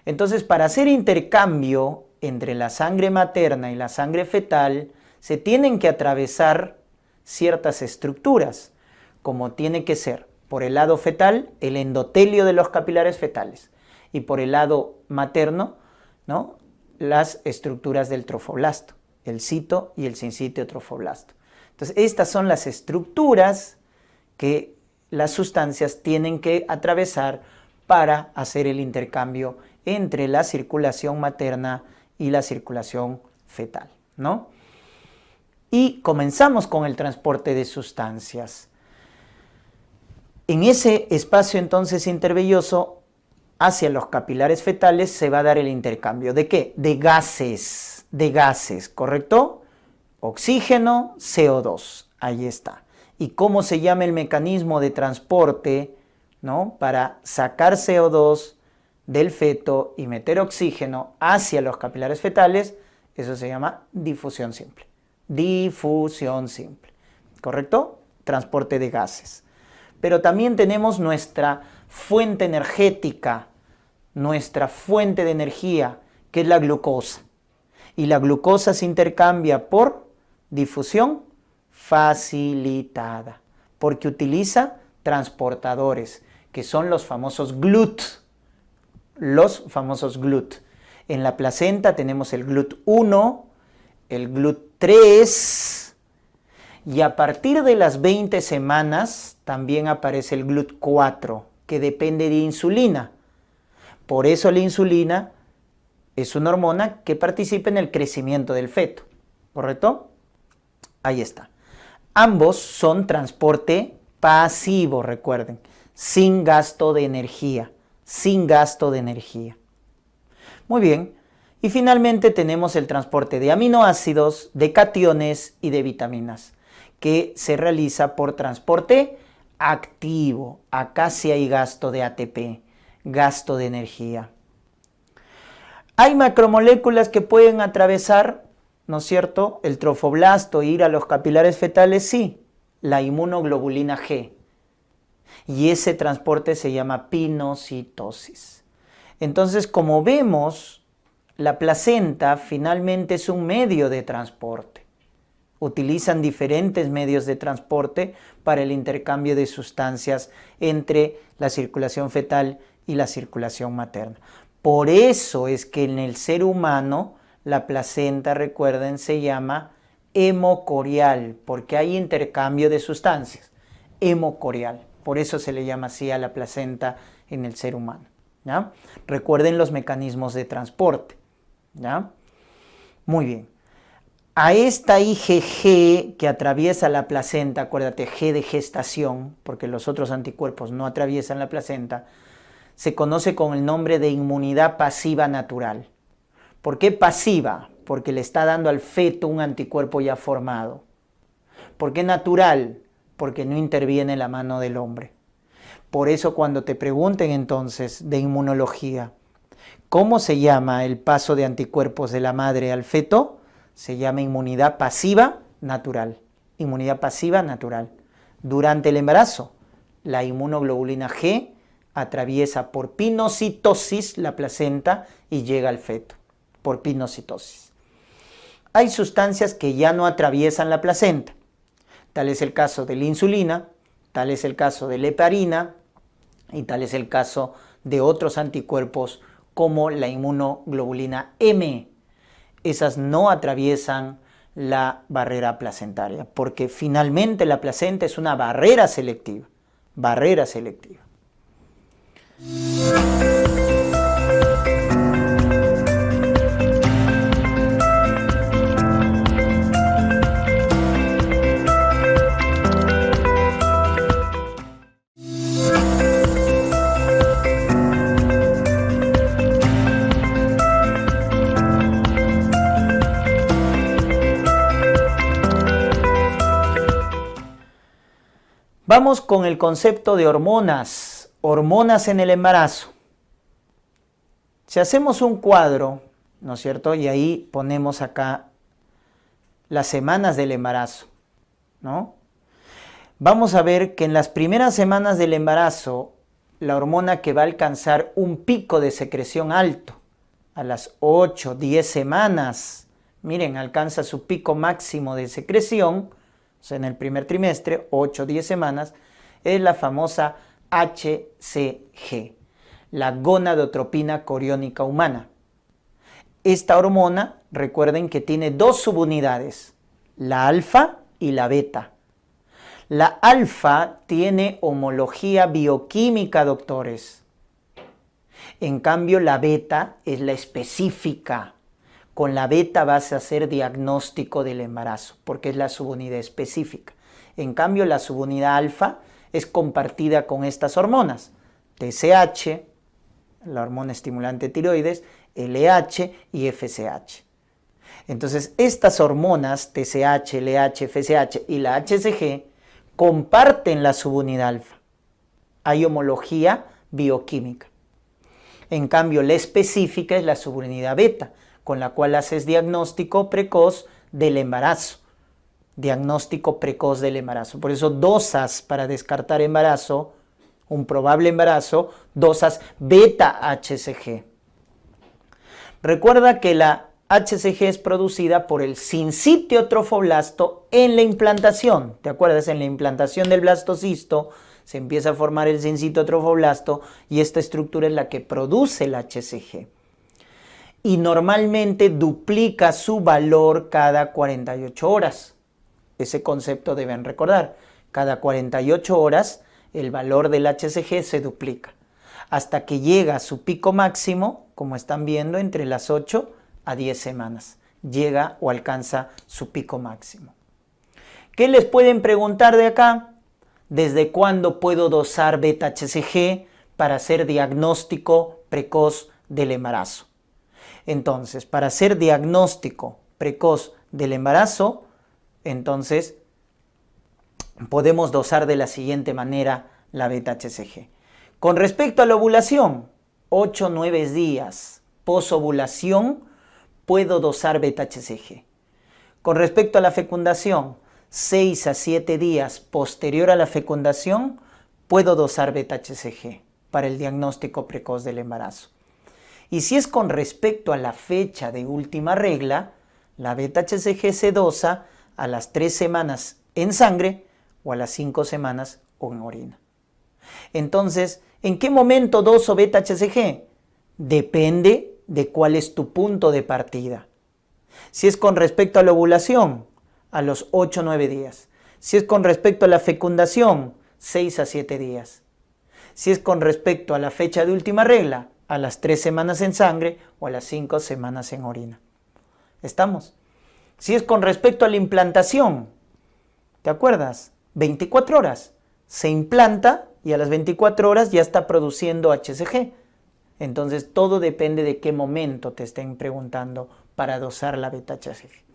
Entonces, para hacer intercambio entre la sangre materna y la sangre fetal, se tienen que atravesar ciertas estructuras, como tiene que ser, por el lado fetal, el endotelio de los capilares fetales, y por el lado materno, ¿no?, las estructuras del trofoblasto, el cito y el sincíteo trofoblasto. Entonces, estas son las estructuras que las sustancias tienen que atravesar para hacer el intercambio entre la circulación materna y la circulación fetal, ¿no? Y comenzamos con el transporte de sustancias. En ese espacio entonces intervelloso, hacia los capilares fetales se va a dar el intercambio. ¿De qué? De gases, ¿correcto? Oxígeno, CO2, ahí está. ¿Y cómo se llama el mecanismo de transporte, ¿no?, para sacar CO2 del feto y meter oxígeno hacia los capilares fetales? Eso se llama difusión simple. Difusión simple, ¿correcto? Transporte de gases. Pero también tenemos nuestra fuente energética, nuestra fuente de energía, que es la glucosa. Y la glucosa se intercambia por difusión facilitada, porque utiliza transportadores, que son los famosos GLUT. Los famosos GLUT. En la placenta tenemos el GLUT1, el GLUT3, y a partir de las 20 semanas también aparece el GLUT4, que depende de insulina. Por eso la insulina es una hormona que participa en el crecimiento del feto, ¿correcto? Ahí está. Ambos son transporte pasivo, recuerden, sin gasto de energía, Muy bien, y finalmente tenemos el transporte de aminoácidos, de cationes y de vitaminas, que se realiza por transporte activo. Acá sí hay gasto de ATP, gasto de energía. Hay macromoléculas que pueden atravesar, ¿no es cierto?, el trofoblasto e ir a los capilares fetales, sí, la inmunoglobulina G. Y ese transporte se llama pinocitosis. Entonces, como vemos, la placenta finalmente es un medio de transporte. Utilizan diferentes medios de transporte para el intercambio de sustancias entre la circulación fetal y la circulación materna. Por eso es que en el ser humano la placenta, recuerden, se llama hemocorial, porque hay intercambio de sustancias. Hemocorial, por eso se le llama así a la placenta en el ser humano, ¿ya? Recuerden los mecanismos de transporte, ¿ya? Muy bien. A esta IgG que atraviesa la placenta, acuérdate, G de gestación, porque los otros anticuerpos no atraviesan la placenta, se conoce con el nombre de inmunidad pasiva natural. ¿Por qué pasiva? Porque le está dando al feto un anticuerpo ya formado. ¿Por qué natural? Porque no interviene la mano del hombre. Por eso cuando te pregunten entonces de inmunología, ¿cómo se llama el paso de anticuerpos de la madre al feto? Se llama inmunidad pasiva natural. Inmunidad pasiva natural. Durante el embarazo, la inmunoglobulina G atraviesa por pinocitosis la placenta y llega al feto, por pinocitosis. Hay sustancias que ya no atraviesan la placenta. Tal es el caso de la insulina, tal es el caso de la heparina, Y tal es el caso de otros anticuerpos como la inmunoglobulina M. Esas no atraviesan la barrera placentaria, porque finalmente la placenta es una barrera selectiva. Barrera selectiva. Vamos con el concepto de hormonas, hormonas en el embarazo. Si hacemos un cuadro, ¿no es cierto? Y ahí ponemos acá las semanas del embarazo, ¿no? Vamos a ver que en las primeras semanas del embarazo, la hormona que va a alcanzar un pico de secreción alto, a las 8, 10 semanas, miren, alcanza su pico máximo de secreción, o sea, en el primer trimestre, 8 o 10 semanas, es la famosa HCG, la gonadotropina coriónica humana. Esta hormona, recuerden que tiene dos subunidades, la alfa y la beta. La alfa tiene homología bioquímica, doctores. En cambio, la beta es la específica. Con la beta vas a hacer diagnóstico del embarazo, porque es la subunidad específica. En cambio, la subunidad alfa es compartida con estas hormonas, TSH, la hormona estimulante tiroides, LH y FSH. Entonces, estas hormonas, TSH, LH, FSH y la HCG, comparten la subunidad alfa. Hay homología bioquímica. En cambio, la específica es la subunidad beta, con la cual haces diagnóstico precoz del embarazo. Diagnóstico precoz del embarazo. Por eso dosas para descartar embarazo, un probable embarazo, dosas beta-HCG. Recuerda que la HCG es producida por el sincitio trofoblasto en la implantación. ¿Te acuerdas? En la implantación del blastocisto se empieza a formar el sincitio trofoblasto y esta estructura es la que produce la HCG. Y normalmente duplica su valor cada 48 horas. Ese concepto deben recordar. Cada 48 horas el valor del HCG se duplica, hasta que llega a su pico máximo, como están viendo, entre las 8 a 10 semanas. Llega o alcanza su pico máximo. ¿Qué les pueden preguntar de acá? ¿Desde cuándo puedo dosar beta-HCG para hacer diagnóstico precoz del embarazo? Entonces, para hacer diagnóstico precoz del embarazo, entonces podemos dosar de la siguiente manera la beta-HCG. Con respecto a la ovulación, 8 o 9 días posovulación, puedo dosar beta-HCG. Con respecto a la fecundación, 6 a 7 días posterior a la fecundación, puedo dosar beta-HCG para el diagnóstico precoz del embarazo. Y si es con respecto a la fecha de última regla, la beta-HCG se dosa a las 3 semanas en sangre o a las 5 semanas o en orina. Entonces, ¿en qué momento doso beta-HCG? Depende de cuál es tu punto de partida. Si es con respecto a la ovulación, a los 8 o 9 días. Si es con respecto a la fecundación, 6 a 7 días. Si es con respecto a la fecha de última regla, a las 3 semanas en sangre o a las 5 semanas en orina. ¿Estamos? Si es con respecto a la implantación, ¿te acuerdas? 24 horas. Se implanta y a las 24 horas ya está produciendo HCG. Entonces todo depende de qué momento te estén preguntando para dosar la beta-HCG.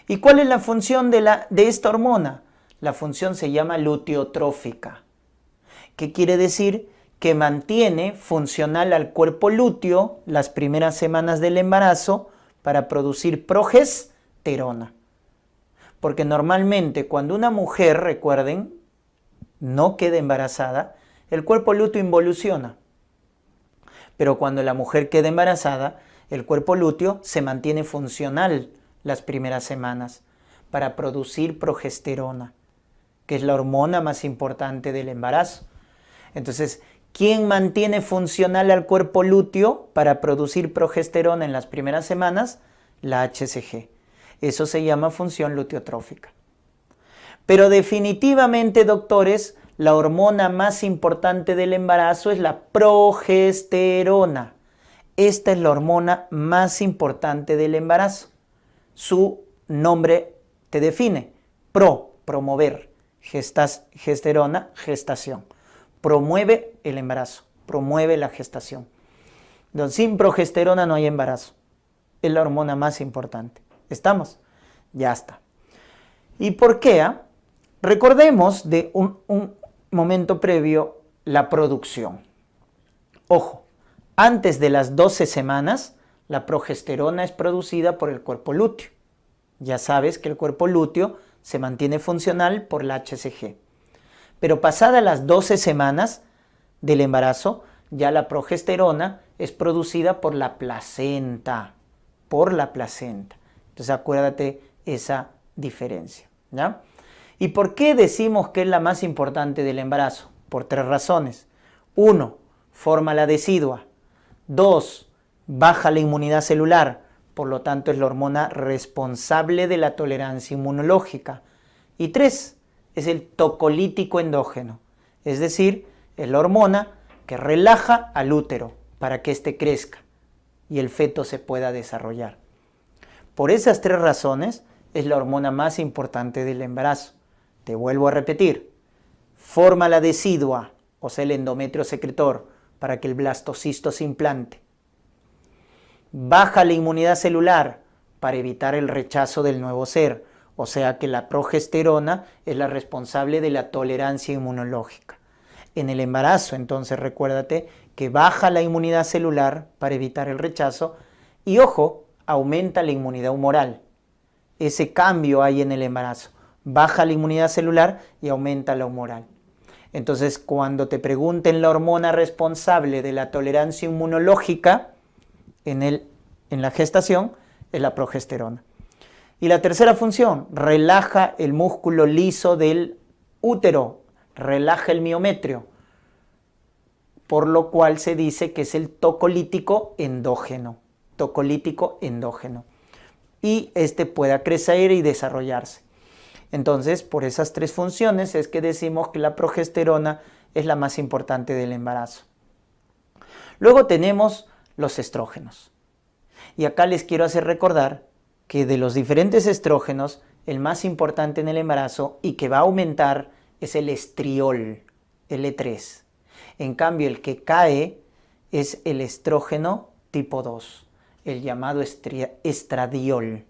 ¿Y cuál es la función de esta hormona? La función se llama luteotrófica. ¿Qué quiere decir? Que mantiene funcional al cuerpo lúteo las primeras semanas del embarazo para producir progesterona. Porque normalmente cuando una mujer, recuerden, no queda embarazada, el cuerpo lúteo involuciona. Pero cuando la mujer queda embarazada, el cuerpo lúteo se mantiene funcional las primeras semanas para producir progesterona, que es la hormona más importante del embarazo. Entonces, ¿Quién mantiene funcional al cuerpo lúteo para producir progesterona en las primeras semanas? La HCG. Eso se llama función luteotrófica. Pero definitivamente, doctores, la hormona más importante del embarazo es la progesterona. Esta es la hormona más importante del embarazo. Su nombre te define. Promover. Gesterona, gestación. Promueve el embarazo, promueve la gestación. Entonces, sin progesterona no hay embarazo. Es la hormona más importante. ¿Estamos? Ya está. ¿Y por qué? Recordemos de un momento previo la producción. Ojo, antes de las 12 semanas, la progesterona es producida por el cuerpo lúteo. Ya sabes que el cuerpo lúteo se mantiene funcional por la HCG. Pero pasadas las 12 semanas del embarazo, ya la progesterona es producida por la placenta. Por la placenta. Entonces acuérdate esa diferencia, ¿ya? ¿Y por qué decimos que es la más importante del embarazo? Por 3 razones. 1, forma la decidua. 2, baja la inmunidad celular. Por lo tanto, es la hormona responsable de la tolerancia inmunológica. Y 3, es el tocolítico endógeno. Es decir, es la hormona que relaja al útero para que éste crezca y el feto se pueda desarrollar. Por esas 3 razones, es la hormona más importante del embarazo. Te vuelvo a repetir. Forma la decidua, o sea, el endometrio secretor, para que el blastocisto se implante. Baja la inmunidad celular para evitar el rechazo del nuevo ser, o sea que la progesterona es la responsable de la tolerancia inmunológica. En el embarazo, entonces, recuérdate que baja la inmunidad celular para evitar el rechazo y, ojo, aumenta la inmunidad humoral. Ese cambio hay en el embarazo. Baja la inmunidad celular y aumenta la humoral. Entonces, cuando te pregunten la hormona responsable de la tolerancia inmunológica en la gestación, es la progesterona. Y la tercera función, relaja el músculo liso del útero, relaja el miometrio, por lo cual se dice que es el tocolítico endógeno. Tocolítico endógeno. Y este pueda crecer y desarrollarse. Entonces, por esas 3 funciones es que decimos que la progesterona es la más importante del embarazo. Luego tenemos los estrógenos. Y acá les quiero hacer recordar que de los diferentes estrógenos, el más importante en el embarazo y que va a aumentar es el estriol, L3. En cambio, el que cae es el estrógeno tipo 2, el llamado estradiol.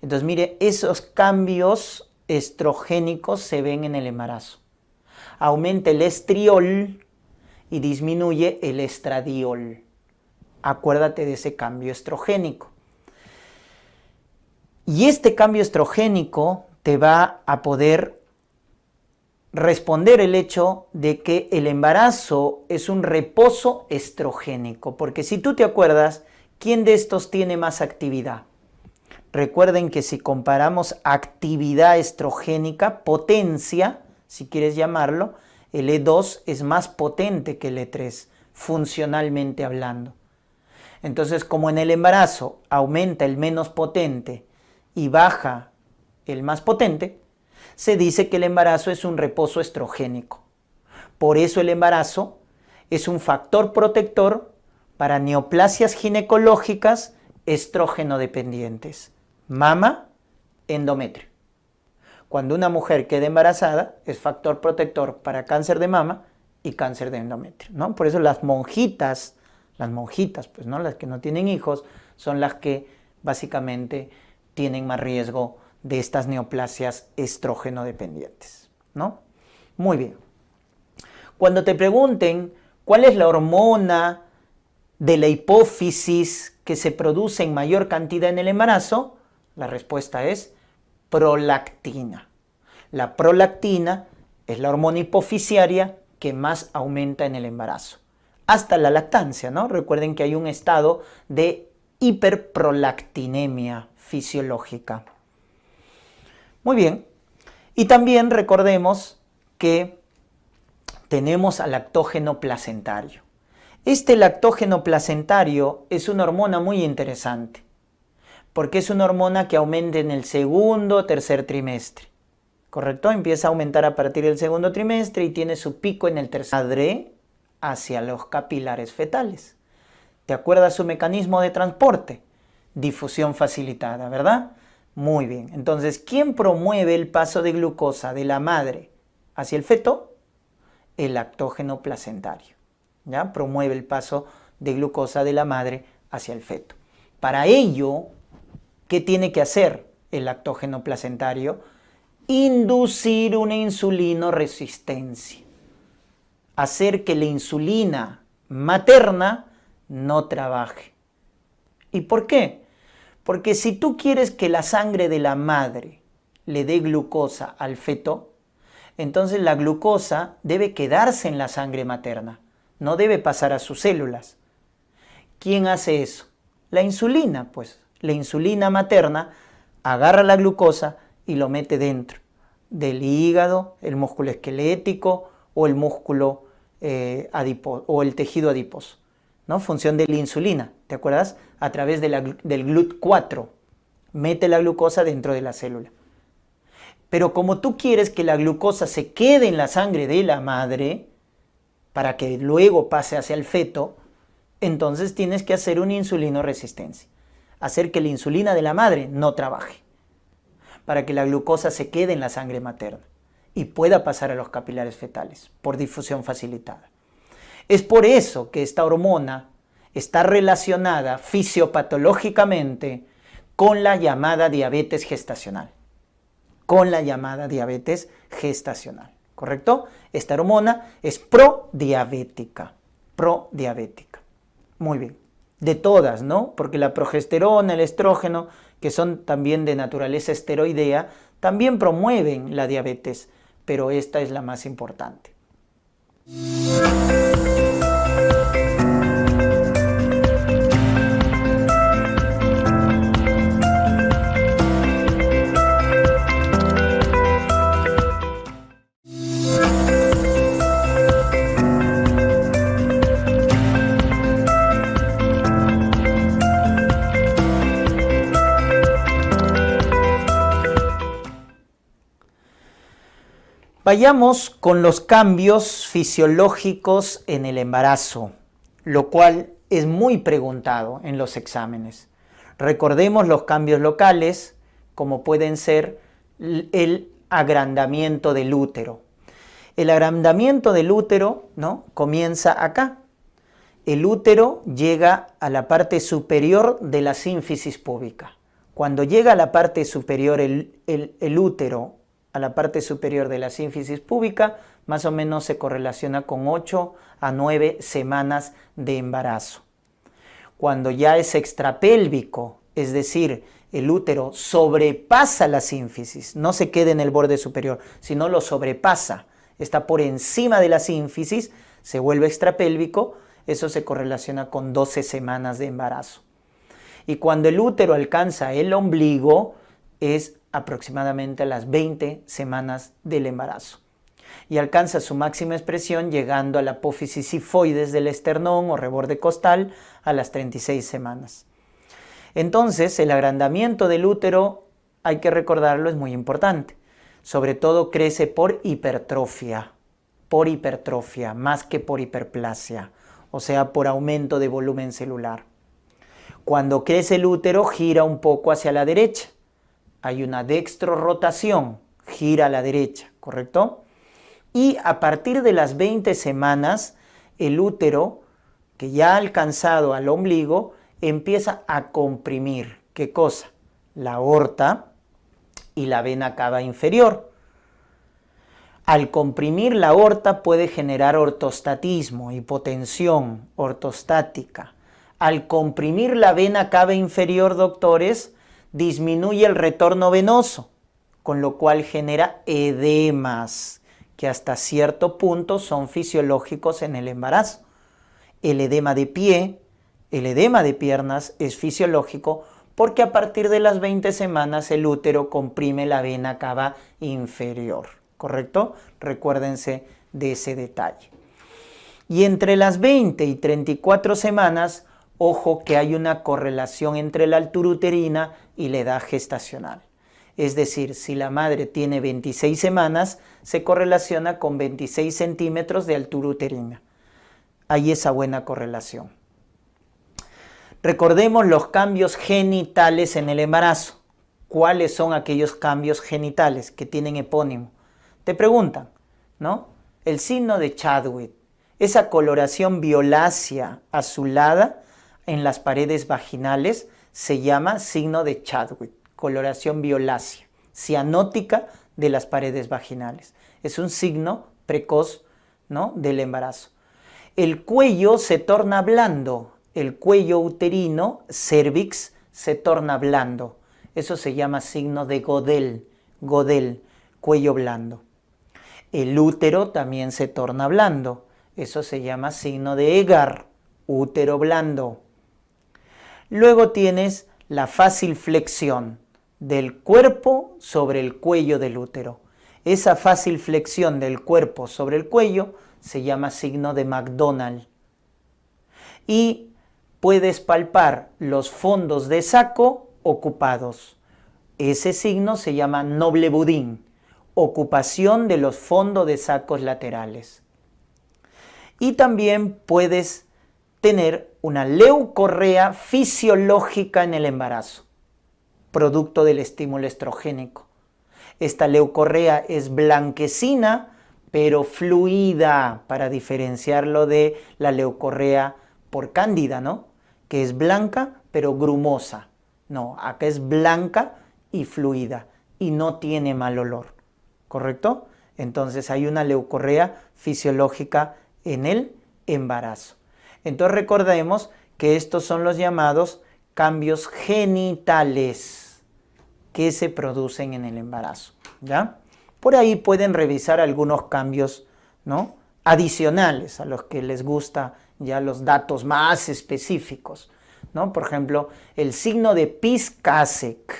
Entonces, mire, esos cambios estrogénicos se ven en el embarazo. Aumenta el estriol y disminuye el estradiol. Acuérdate de ese cambio estrogénico. Y este cambio estrogénico te va a poder responder el hecho de que el embarazo es un reposo estrogénico. Porque si tú te acuerdas, ¿quién de estos tiene más actividad? Recuerden que si comparamos actividad estrogénica, potencia, si quieres llamarlo, el E2 es más potente que el E3, funcionalmente hablando. Entonces, como en el embarazo aumenta el menos potente y baja el más potente, se dice que el embarazo es un reposo estrogénico. Por eso el embarazo es un factor protector para neoplasias ginecológicas estrógeno dependientes. Mama, endometrio. Cuando una mujer queda embarazada, es factor protector para cáncer de mama y cáncer de endometrio, ¿no? Por eso las monjitas, pues, ¿no? Las que no tienen hijos, son las que básicamente tienen más riesgo de estas neoplasias estrógeno dependientes, ¿no? Muy bien. Cuando te pregunten cuál es la hormona de la hipófisis que se produce en mayor cantidad en el embarazo, la respuesta es prolactina. La prolactina es la hormona hipofisiaria que más aumenta en el embarazo. Hasta la lactancia, ¿no? Recuerden que hay un estado de hiperprolactinemia fisiológica. Muy bien. Y también recordemos que tenemos al lactógeno placentario. Este lactógeno placentario es una hormona muy interesante, porque es una hormona que aumenta en el segundo o tercer trimestre, ¿correcto? Empieza a aumentar a partir del segundo trimestre y tiene su pico en el tercer trimestre hacia los capilares fetales. ¿Te acuerdas su mecanismo de transporte? Difusión facilitada, ¿verdad? Muy bien. Entonces, ¿quién promueve el paso de glucosa de la madre hacia el feto? El lactógeno placentario, ¿ya? Promueve el paso de glucosa de la madre hacia el feto. Para ello, ¿qué tiene que hacer el lactógeno placentario? Inducir una insulinoresistencia. Hacer que la insulina materna no trabaje. ¿Y por qué? Porque si tú quieres que la sangre de la madre le dé glucosa al feto, entonces la glucosa debe quedarse en la sangre materna, no debe pasar a sus células. ¿Quién hace eso? La insulina, pues. La insulina materna agarra la glucosa y lo mete dentro del hígado, el músculo esquelético o el músculo adiposo o el tejido adiposo, ¿no? Función de la insulina, ¿te acuerdas? A través del GLUT4 mete la glucosa dentro de la célula. Pero como tú quieres que la glucosa se quede en la sangre de la madre para que luego pase hacia el feto, entonces tienes que hacer una insulinoresistencia, hacer que la insulina de la madre no trabaje, para que la glucosa se quede en la sangre materna y pueda pasar a los capilares fetales por difusión facilitada. Es por eso que esta hormona está relacionada fisiopatológicamente con la llamada diabetes gestacional. Con la llamada diabetes gestacional, ¿correcto? Esta hormona es prodiabética, prodiabética. Muy bien. De todas, ¿no? Porque la progesterona, el estrógeno, que son también de naturaleza esteroidea, también promueven la diabetes, pero esta es la más importante. Vayamos con los cambios fisiológicos en el embarazo, lo cual es muy preguntado en los exámenes. Recordemos los cambios locales, como pueden ser el agrandamiento del útero. El agrandamiento del útero, ¿no?, comienza acá. El útero llega a la parte superior de la sínfisis púbica. Cuando llega a la parte superior el útero, a la parte superior de la sínfisis púbica, más o menos se correlaciona con 8 a 9 semanas de embarazo. Cuando ya es extrapélvico, es decir, el útero sobrepasa la sínfisis, no se queda en el borde superior, sino lo sobrepasa, está por encima de la sínfisis, se vuelve extrapélvico, eso se correlaciona con 12 semanas de embarazo. Y cuando el útero alcanza el ombligo, es aproximadamente a las 20 semanas del embarazo y alcanza su máxima expresión llegando a la apófisis sifoides del esternón o reborde costal a las 36 semanas. Entonces, el agrandamiento del útero, hay que recordarlo, es muy importante. Sobre todo crece por hipertrofia, más que por hiperplasia, o sea, por aumento de volumen celular. Cuando crece el útero, gira un poco hacia la derecha. Hay una dextrorrotación, gira a la derecha, ¿correcto? Y a partir de las 20 semanas, el útero, que ya ha alcanzado al ombligo, empieza a comprimir. ¿Qué cosa? La aorta y la vena cava inferior. Al comprimir la aorta puede generar ortostatismo, hipotensión ortostática. Al comprimir la vena cava inferior, doctores, disminuye el retorno venoso, con lo cual genera edemas, que hasta cierto punto son fisiológicos en el embarazo. El edema de pie, el edema de piernas es fisiológico porque a partir de las 20 semanas el útero comprime la vena cava inferior, ¿correcto? Recuérdense de ese detalle. Y entre las 20 y 34 semanas, ojo que hay una correlación entre la altura uterina y la edad gestacional. Es decir, si la madre tiene 26 semanas, se correlaciona con 26 centímetros de altura uterina. Hay esa buena correlación. Recordemos los cambios genitales en el embarazo. ¿Cuáles son aquellos cambios genitales que tienen epónimo? Te preguntan, ¿no? El signo de Chadwick, esa coloración violácea azulada en las paredes vaginales se llama signo de Chadwick, coloración violácea, cianótica de las paredes vaginales. Es un signo precoz, ¿no?, del embarazo. El cuello se torna blando, el cuello uterino, cervix, se torna blando. Eso se llama signo de Godel, cuello blando. El útero también se torna blando. Eso se llama signo de Egar, útero blando. Luego tienes la fácil flexión del cuerpo sobre el cuello del útero. Esa fácil flexión del cuerpo sobre el cuello se llama signo de McDonald. Y puedes palpar los fondos de saco ocupados. Ese signo se llama noble budín, ocupación de los fondos de sacos laterales. Y también puedes tener una leucorrea fisiológica en el embarazo, producto del estímulo estrogénico. Esta leucorrea es blanquecina, pero fluida, para diferenciarlo de la leucorrea por cándida, ¿no?, que es blanca, pero grumosa. No, acá es blanca y fluida, y no tiene mal olor, ¿correcto? Entonces hay una leucorrea fisiológica en el embarazo. Entonces recordemos que estos son los llamados cambios genitales que se producen en el embarazo, ¿ya? Por ahí pueden revisar algunos cambios, ¿no?, adicionales a los que les gusta ya los datos más específicos, ¿no? Por ejemplo, el signo de Pisz-Kasek.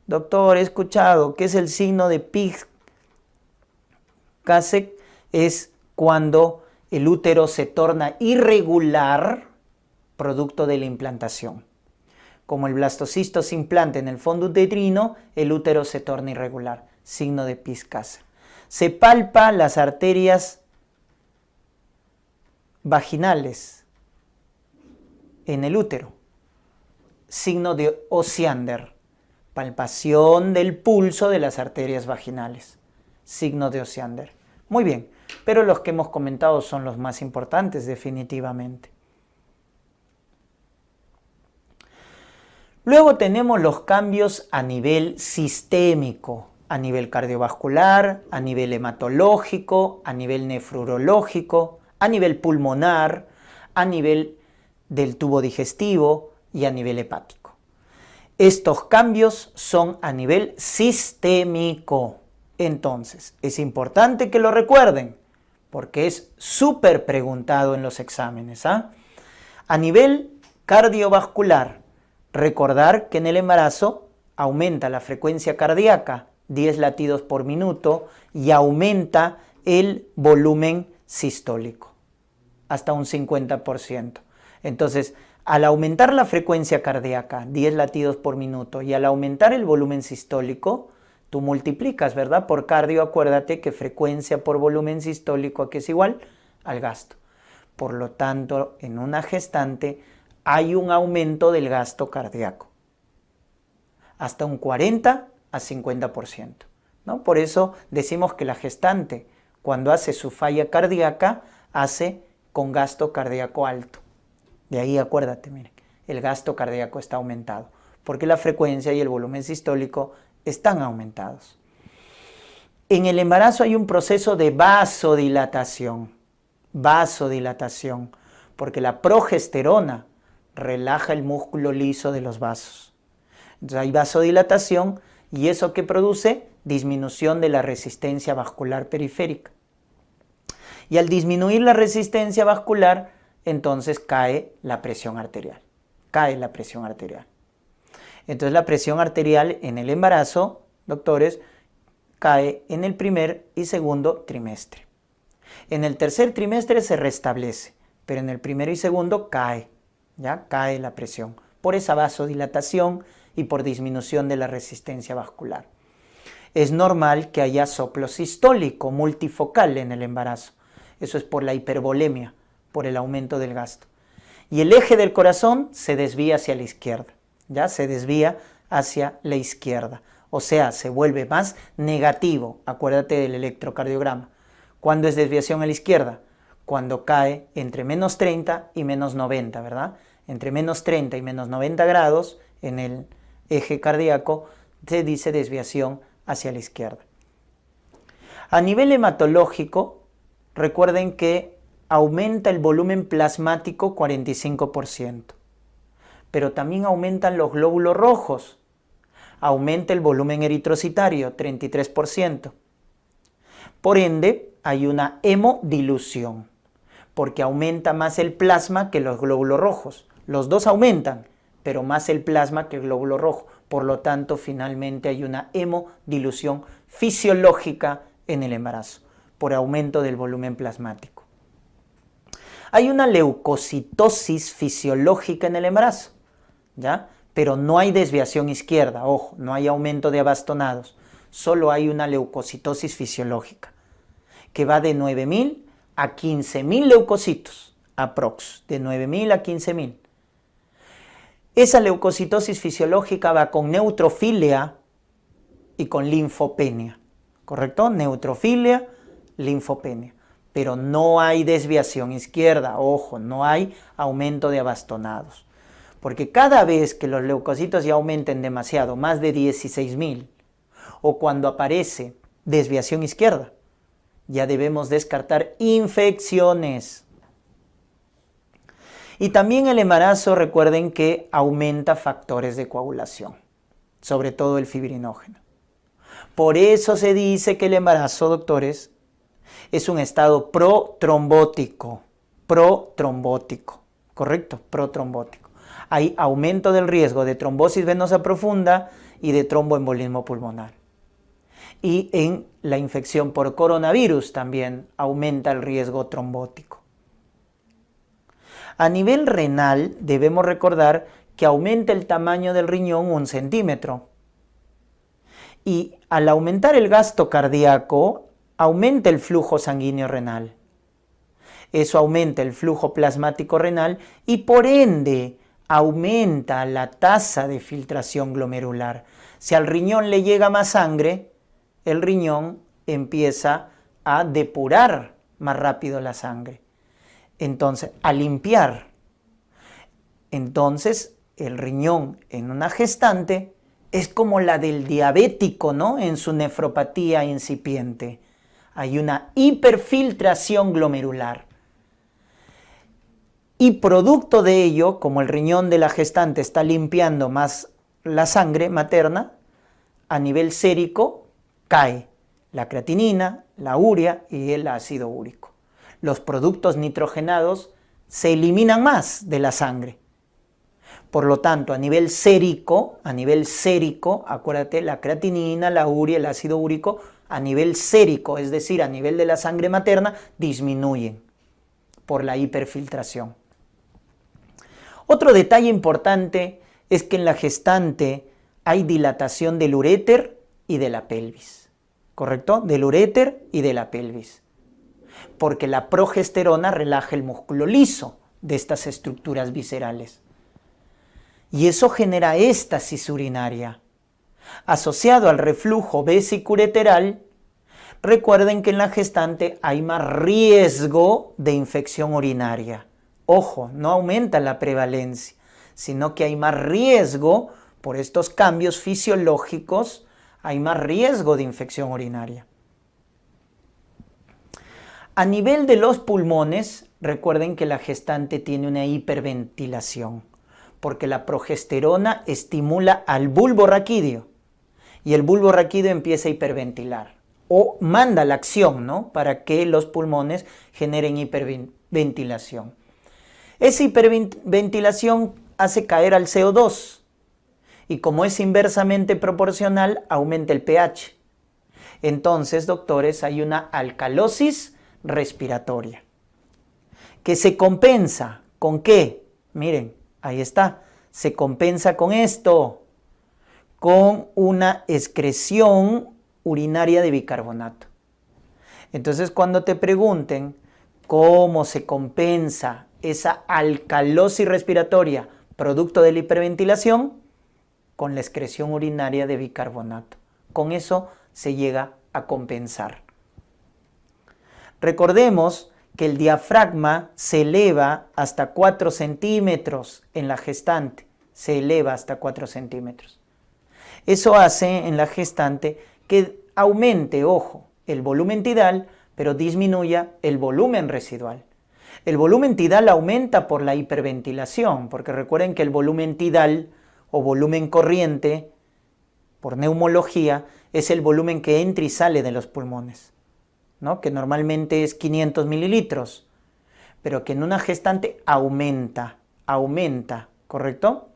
Doctor, he escuchado que es el signo de Pisz-Kasek, es cuando el útero se torna irregular producto de la implantación. Como el blastocisto se implanta en el fondo uterino, el útero se torna irregular. Signo de Pisz-Kasek. Se palpa las arterias vaginales en el útero. Signo de Osiander. Palpación del pulso de las arterias vaginales. Signo de Osiander. Muy bien, pero los que hemos comentado son los más importantes definitivamente. Luego tenemos los cambios a nivel sistémico, a nivel cardiovascular, a nivel hematológico, a nivel nefrológico, a nivel pulmonar, a nivel del tubo digestivo y a nivel hepático. Estos cambios son a nivel sistémico. Entonces, es importante que lo recuerden, porque es súper preguntado en los exámenes, ¿ah? A nivel cardiovascular, recordar que en el embarazo aumenta la frecuencia cardíaca, 10 latidos por minuto, y aumenta el volumen sistólico, hasta un 50%. Entonces, al aumentar la frecuencia cardíaca, 10 latidos por minuto, y al aumentar el volumen sistólico, tú multiplicas, ¿verdad? Por cardio, acuérdate que frecuencia por volumen sistólico aquí es igual al gasto. Por lo tanto, en una gestante hay un aumento del gasto cardíaco, hasta un 40 a 50%, ¿no? Por eso decimos que la gestante, cuando hace su falla cardíaca, hace con gasto cardíaco alto. De ahí acuérdate, miren, el gasto cardíaco está aumentado, porque la frecuencia y el volumen sistólico están aumentados. En el embarazo hay un proceso de vasodilatación, porque la progesterona relaja el músculo liso de los vasos. Entonces hay vasodilatación y eso que produce disminución de la resistencia vascular periférica. Y al disminuir la resistencia vascular, entonces cae la presión arterial. Entonces la presión arterial en el embarazo, doctores, cae en el primer y segundo trimestre. En el tercer trimestre se restablece, pero en el primero y segundo cae, ¿ya? Cae la presión por esa vasodilatación y por disminución de la resistencia vascular. Es normal que haya soplo sistólico multifocal en el embarazo. Eso es por la hipervolemia, por el aumento del gasto. Y el eje del corazón se desvía hacia la izquierda, ¿ya? Se desvía hacia la izquierda. O sea, se vuelve más negativo. Acuérdate del electrocardiograma. ¿Cuándo es desviación a la izquierda? Cuando cae entre menos 30 y menos 90, ¿verdad? Entre menos 30 y menos 90 grados en el eje cardíaco se dice desviación hacia la izquierda. A nivel hematológico, recuerden que aumenta el volumen plasmático 45%, pero también aumentan los glóbulos rojos, aumenta el volumen eritrocitario 33%. Por ende, hay una hemodilución, porque aumenta más el plasma que los glóbulos rojos. Los dos aumentan, pero más el plasma que el glóbulo rojo. Por lo tanto, finalmente hay una hemodilución fisiológica en el embarazo, por aumento del volumen plasmático. Hay una leucocitosis fisiológica en el embarazo, ¿ya? Pero no hay desviación izquierda, ojo, no hay aumento de abastonados, solo hay una leucocitosis fisiológica, que va de 9.000 a 15.000 leucocitos, aprox, de 9.000 a 15.000. Esa leucocitosis fisiológica va con neutrofilia y con linfopenia, ¿correcto? Neutrofilia, linfopenia. Pero no hay desviación izquierda, ojo, no hay aumento de abastonados. Porque cada vez que los leucocitos ya aumenten demasiado, más de 16.000, o cuando aparece desviación izquierda, ya debemos descartar infecciones. Y también el embarazo, recuerden que aumenta factores de coagulación, sobre todo el fibrinógeno. Por eso se dice que el embarazo, doctores, es un estado protrombótico, ¿correcto? Protrombótico. Hay aumento del riesgo de trombosis venosa profunda y de tromboembolismo pulmonar. Y en la infección por coronavirus también aumenta el riesgo trombótico. A nivel renal debemos recordar que aumenta el tamaño del riñón 1 centímetro. Y al aumentar el gasto cardíaco, aumenta el flujo sanguíneo renal. Eso aumenta el flujo plasmático renal y por ende aumenta la tasa de filtración glomerular. Si al riñón le llega más sangre, el riñón empieza a depurar más rápido la sangre. Entonces, a limpiar. Entonces, el riñón en una gestante es como la del diabético, ¿no? En su nefropatía incipiente. Hay una hiperfiltración glomerular. Y producto de ello, como el riñón de la gestante está limpiando más la sangre materna, a nivel sérico cae la creatinina, la urea y el ácido úrico. Los productos nitrogenados se eliminan más de la sangre. Por lo tanto, a nivel sérico, acuérdate, la creatinina, la urea, el ácido úrico, a nivel sérico, es decir, a nivel de la sangre materna, disminuyen por la hiperfiltración. Otro detalle importante es que en la gestante hay dilatación del uréter y de la pelvis, ¿correcto? Del uréter y de la pelvis, porque la progesterona relaja el músculo liso de estas estructuras viscerales. Y eso genera éstasis urinaria. Asociado al reflujo vesicureteral, recuerden que en la gestante hay más riesgo de infección urinaria. Ojo, no aumenta la prevalencia, sino que hay más riesgo, por estos cambios fisiológicos, hay más riesgo de infección urinaria. A nivel de los pulmones, recuerden que la gestante tiene una hiperventilación, porque la progesterona estimula al bulbo raquídeo y el bulbo raquídeo empieza a hiperventilar o manda la acción, ¿no? Para que los pulmones generen hiperventilación. Esa hiperventilación hace caer al CO2 y como es inversamente proporcional, aumenta el pH. Entonces, doctores, hay una alcalosis respiratoria. ¿Que se compensa con qué? Miren, ahí está. Se compensa con esto, con una excreción urinaria de bicarbonato. Entonces, cuando te pregunten cómo se compensa esa alcalosis respiratoria producto de la hiperventilación, con la excreción urinaria de bicarbonato. Con eso se llega a compensar. Recordemos que el diafragma se eleva hasta 4 centímetros en la gestante. Se eleva hasta 4 centímetros. Eso hace en la gestante que aumente, ojo, el volumen tidal, pero disminuya el volumen residual. El volumen tidal aumenta por la hiperventilación, porque recuerden que el volumen tidal o volumen corriente, por neumología, es el volumen que entra y sale de los pulmones, ¿no? Que normalmente es 500 mililitros, pero que en una gestante aumenta, ¿correcto?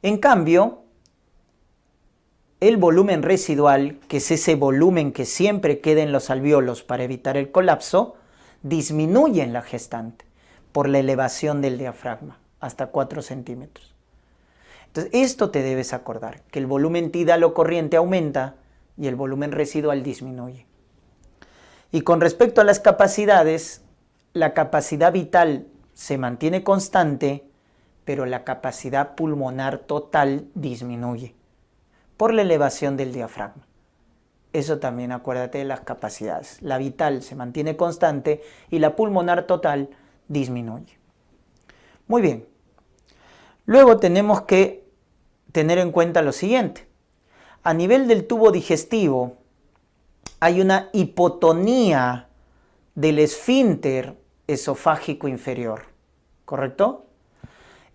En cambio, el volumen residual, que es ese volumen que siempre queda en los alvéolos para evitar el colapso, disminuye en la gestante por la elevación del diafragma hasta 4 centímetros. Entonces, esto te debes acordar, que el volumen tidal o corriente aumenta y el volumen residual disminuye. Y con respecto a las capacidades, la capacidad vital se mantiene constante, pero la capacidad pulmonar total disminuye por la elevación del diafragma. Eso también acuérdate de las capacidades. La vital se mantiene constante y la pulmonar total disminuye. Muy bien. Luego tenemos que tener en cuenta lo siguiente. A nivel del tubo digestivo hay una hipotonía del esfínter esofágico inferior, ¿correcto?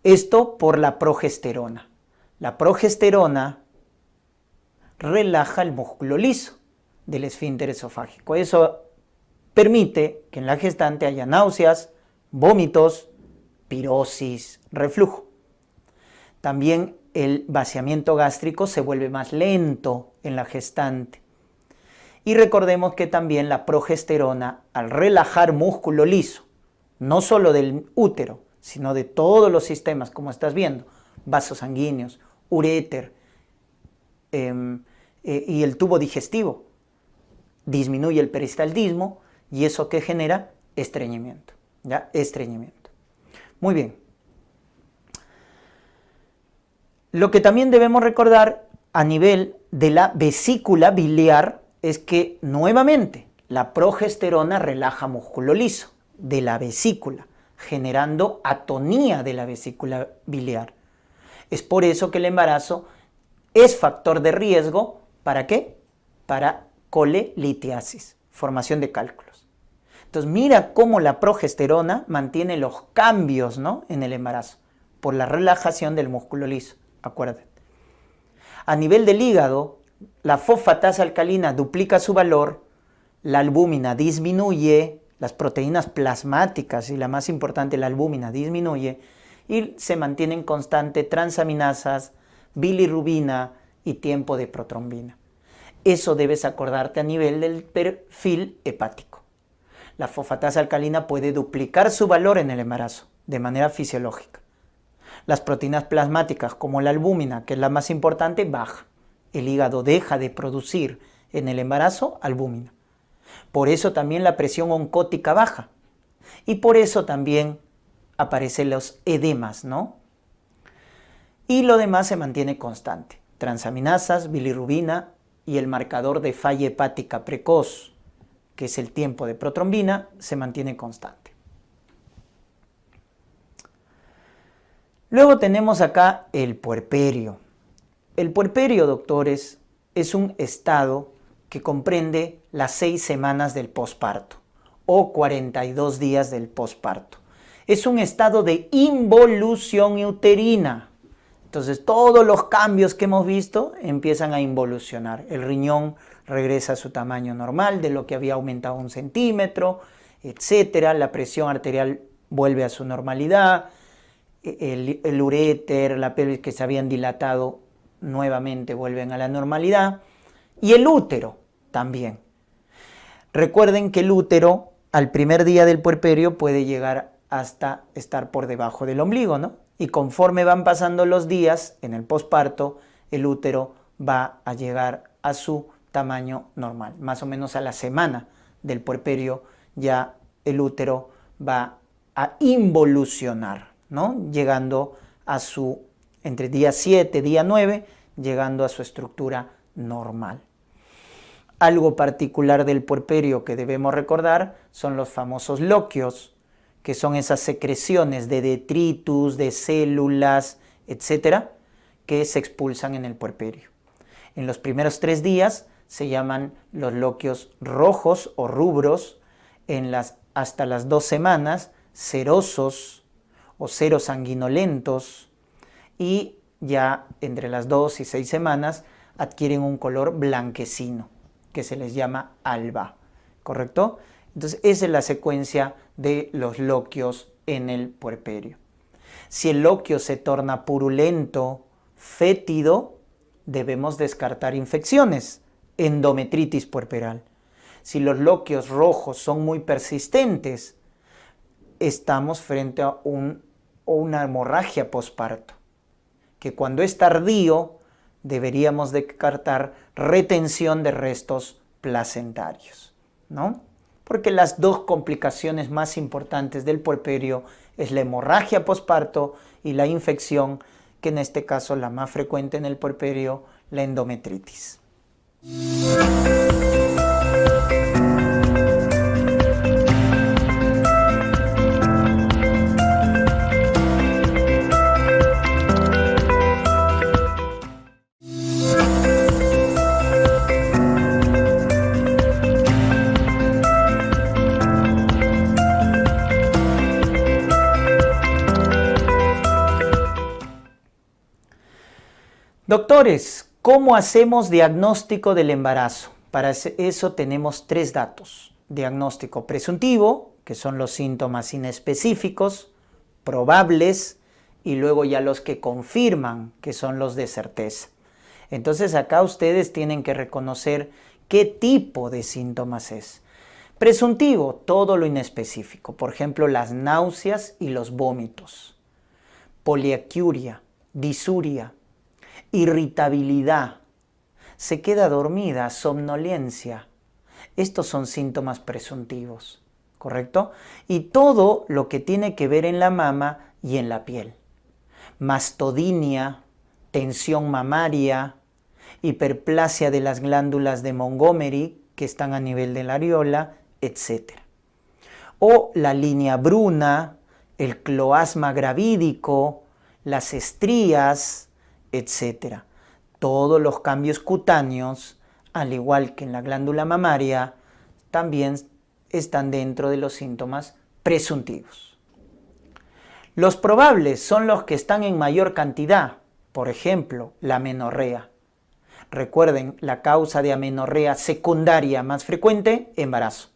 Esto por la progesterona. La progesterona relaja el músculo liso del esfínter esofágico. Eso permite que en la gestante haya náuseas, vómitos, pirosis, reflujo. También el vaciamiento gástrico se vuelve más lento en la gestante. Y recordemos que también la progesterona, al relajar músculo liso, no solo del útero, sino de todos los sistemas, como estás viendo, vasos sanguíneos, uréter, y el tubo digestivo, disminuye el peristaldismo y eso que genera estreñimiento, ¿ya? Estreñimiento. Muy bien. Lo que también debemos recordar a nivel de la vesícula biliar es que nuevamente la progesterona relaja músculo liso de la vesícula, generando atonía de la vesícula biliar. Es por eso que el embarazo es factor de riesgo, ¿para qué? Para colelitiasis, formación de cálculos. Entonces mira cómo la progesterona mantiene los cambios, ¿no?, en el embarazo, por la relajación del músculo liso, acuérdate. A nivel del hígado, la fosfatasa alcalina duplica su valor, la albúmina disminuye, las proteínas plasmáticas y la más importante, la albúmina, disminuye y se mantienen constantes transaminasas, bilirrubina y tiempo de protrombina. Eso debes acordarte a nivel del perfil hepático. La fosfatasa alcalina puede duplicar su valor en el embarazo de manera fisiológica. Las proteínas plasmáticas como la albúmina, que es la más importante, baja. El hígado deja de producir en el embarazo albúmina. Por eso también la presión oncótica baja. Y por eso también aparecen los edemas, ¿no? Y lo demás se mantiene constante. Transaminasas, bilirrubina y el marcador de falla hepática precoz, que es el tiempo de protrombina, se mantiene constante. Luego tenemos acá el puerperio. El puerperio, doctores, es un estado que comprende las 6 semanas del posparto o 42 días del posparto. Es un estado de involución uterina. Entonces todos los cambios que hemos visto empiezan a involucionar. El riñón regresa a su tamaño normal, de lo que había aumentado 1 centímetro, etc. La presión arterial vuelve a su normalidad, el uréter, la pelvis que se habían dilatado nuevamente vuelven a la normalidad y el útero también. Recuerden que el útero al primer día del puerperio puede llegar hasta estar por debajo del ombligo, ¿no? Y conforme van pasando los días en el posparto, el útero va a llegar a su tamaño normal. Más o menos a la semana del puerperio ya el útero va a involucionar, ¿no? Llegando a su, entre día 7, día 9, llegando a su estructura normal. Algo particular del puerperio que debemos recordar son los famosos loquios, que son esas secreciones de detritus, de células, etcétera, que se expulsan en el puerperio. En los primeros 3 días se llaman los loquios rojos o rubros, hasta las 2 semanas, serosos o serosanguinolentos, y ya entre las 2 y 6 semanas adquieren un color blanquecino, que se les llama alba, ¿correcto? Entonces esa es la secuencia de los loquios en el puerperio. Si el loquio se torna purulento, fétido, debemos descartar infecciones, endometritis puerperal. Si los loquios rojos son muy persistentes, estamos frente a una hemorragia posparto, que cuando es tardío deberíamos descartar retención de restos placentarios, ¿no? Porque las 2 complicaciones más importantes del puerperio es la hemorragia posparto y la infección, que en este caso la más frecuente en el puerperio, la endometritis. Doctores, ¿cómo hacemos diagnóstico del embarazo? Para eso tenemos 3 datos. Diagnóstico presuntivo, que son los síntomas inespecíficos, probables, y luego ya los que confirman, que son los de certeza. Entonces acá ustedes tienen que reconocer qué tipo de síntomas es. Presuntivo, todo lo inespecífico, por ejemplo, las náuseas y los vómitos. Poliacuria, disuria, irritabilidad, se queda dormida, somnolencia. Estos son síntomas presuntivos, ¿correcto? Y todo lo que tiene que ver en la mama y en la piel. Mastodinia, tensión mamaria, hiperplasia de las glándulas de Montgomery, que están a nivel de la areola, etc. O la línea bruna, el cloasma gravídico, las estrías, etc. Todos los cambios cutáneos, al igual que en la glándula mamaria, también están dentro de los síntomas presuntivos. Los probables son los que están en mayor cantidad, por ejemplo, la amenorrea. Recuerden, la causa de amenorrea secundaria más frecuente, embarazo.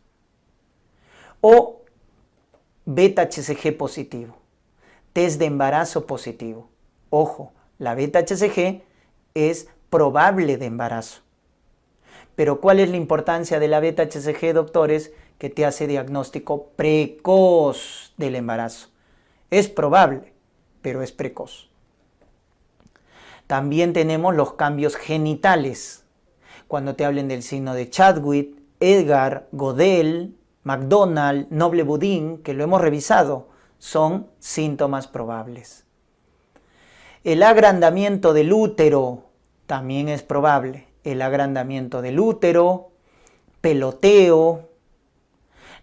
O beta-HCG positivo, test de embarazo positivo. Ojo, la beta-HCG es probable de embarazo. Pero ¿cuál es la importancia de la beta-HCG, doctores? Que te hace diagnóstico precoz del embarazo. Es probable, pero es precoz. También tenemos los cambios genitales. Cuando te hablen del signo de Chadwick, Edgar, Godel, McDonald, Noble-Boudin, que lo hemos revisado, son síntomas probables. El agrandamiento del útero también es probable. El agrandamiento del útero, peloteo,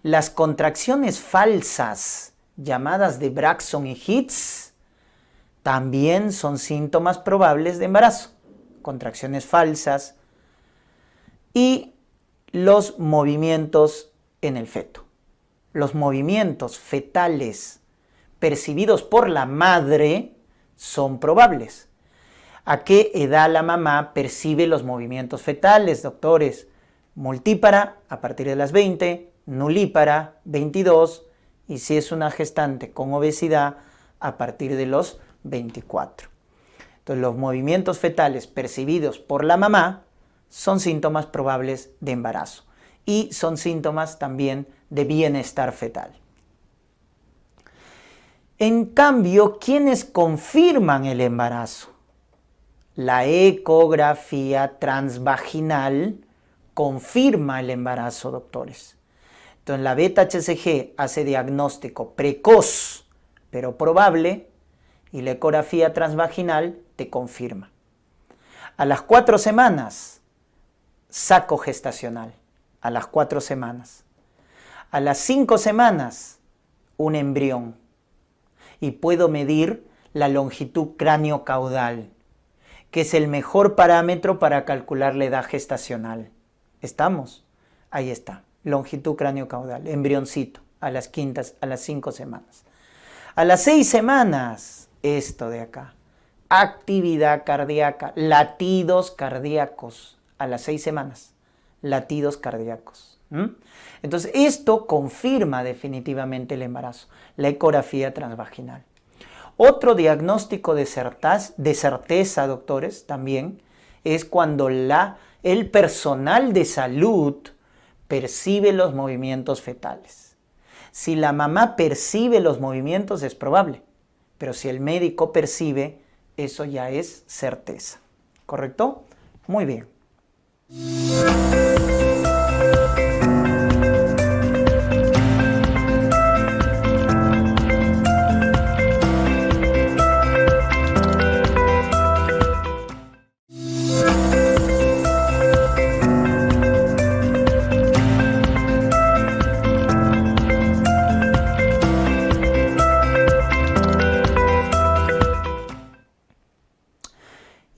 las contracciones falsas, llamadas de Braxton y Hicks, también son síntomas probables de embarazo. Contracciones falsas y los movimientos en el feto. Los movimientos fetales percibidos por la madre son probables. ¿A qué edad la mamá percibe los movimientos fetales, doctores? Multípara a partir de las 20, nulípara 22 y si es una gestante con obesidad a partir de los 24. Entonces los movimientos fetales percibidos por la mamá son síntomas probables de embarazo. y son síntomas también de bienestar fetal. En cambio, ¿quiénes confirman el embarazo? La ecografía transvaginal confirma el embarazo, doctores. Entonces, la beta-HCG hace diagnóstico precoz, pero probable, y la ecografía transvaginal te confirma. A las 4 semanas, saco gestacional. A las 4 semanas. A las 5 semanas, un embrión. Y puedo medir la longitud cráneo-caudal, que es el mejor parámetro para calcular la edad gestacional. ¿Estamos? Ahí está. Longitud cráneo-caudal, embrioncito, a las 5 semanas. A las 6 semanas, esto de acá. Actividad cardíaca, latidos cardíacos, a las 6 semanas. Latidos cardíacos. Entonces, esto confirma definitivamente el embarazo, la ecografía transvaginal. Otro diagnóstico de certeza, doctores, también, es cuando el personal de salud percibe los movimientos fetales. Si la mamá percibe los movimientos es probable, pero si el médico percibe, eso ya es certeza. ¿Correcto? Muy bien.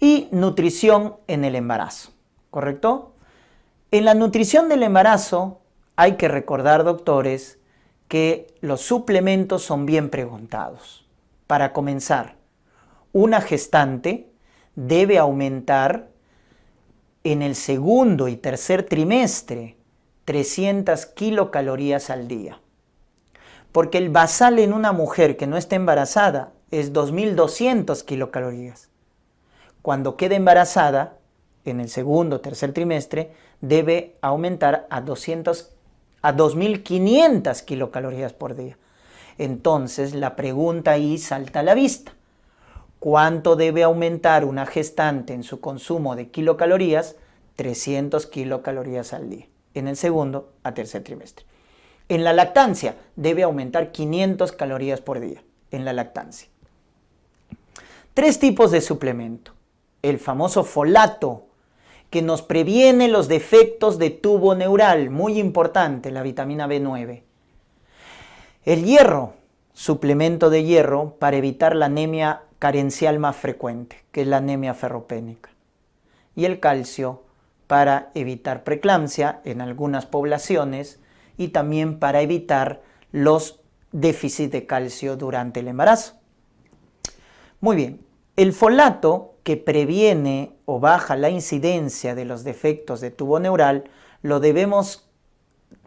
Y nutrición en el embarazo, ¿correcto? En la nutrición del embarazo hay que recordar, doctores, que los suplementos son bien preguntados. Para comenzar, una gestante debe aumentar en el segundo y tercer trimestre 300 kilocalorías al día. Porque el basal en una mujer que no está embarazada es 2.200 kilocalorías. Cuando quede embarazada, en el segundo o tercer trimestre, debe aumentar a 2.500 kilocalorías por día. Entonces, la pregunta ahí salta a la vista. ¿Cuánto debe aumentar una gestante en su consumo de kilocalorías? 300 kilocalorías al día, en el segundo a tercer trimestre. En la lactancia, debe aumentar 500 calorías por día, en la lactancia. 3 tipos de suplemento. El famoso folato, que nos previene los defectos de tubo neural, muy importante, la vitamina B9. El hierro, suplemento de hierro para evitar la anemia carencial más frecuente, que es la anemia ferropénica. Y el calcio para evitar preeclampsia en algunas poblaciones y también para evitar los déficits de calcio durante el embarazo. Muy bien, el folato, que previene o baja la incidencia de los defectos de tubo neural, lo debemos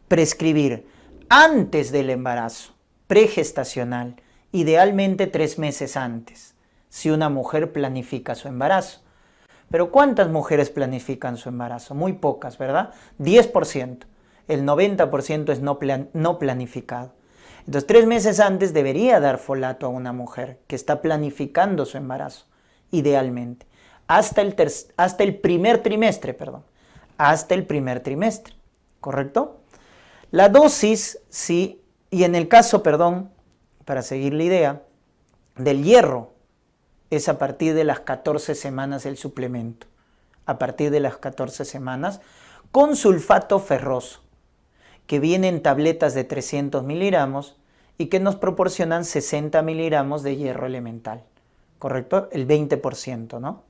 prescribir antes del embarazo, pregestacional, idealmente 3 meses antes, si una mujer planifica su embarazo. Pero ¿cuántas mujeres planifican su embarazo? Muy pocas, ¿verdad? 10%. El 90% es no planificado. Entonces, 3 meses antes debería dar folato a una mujer que está planificando su embarazo. Idealmente, hasta el primer trimestre, ¿correcto? La dosis, sí, y en el caso, para seguir la idea, del hierro, es a partir de las 14 semanas el suplemento, a partir de las 14 semanas, con sulfato ferroso, que viene en tabletas de 300 miligramos y que nos proporcionan 60 miligramos de hierro elemental. ¿Correcto? El 20%, ¿no?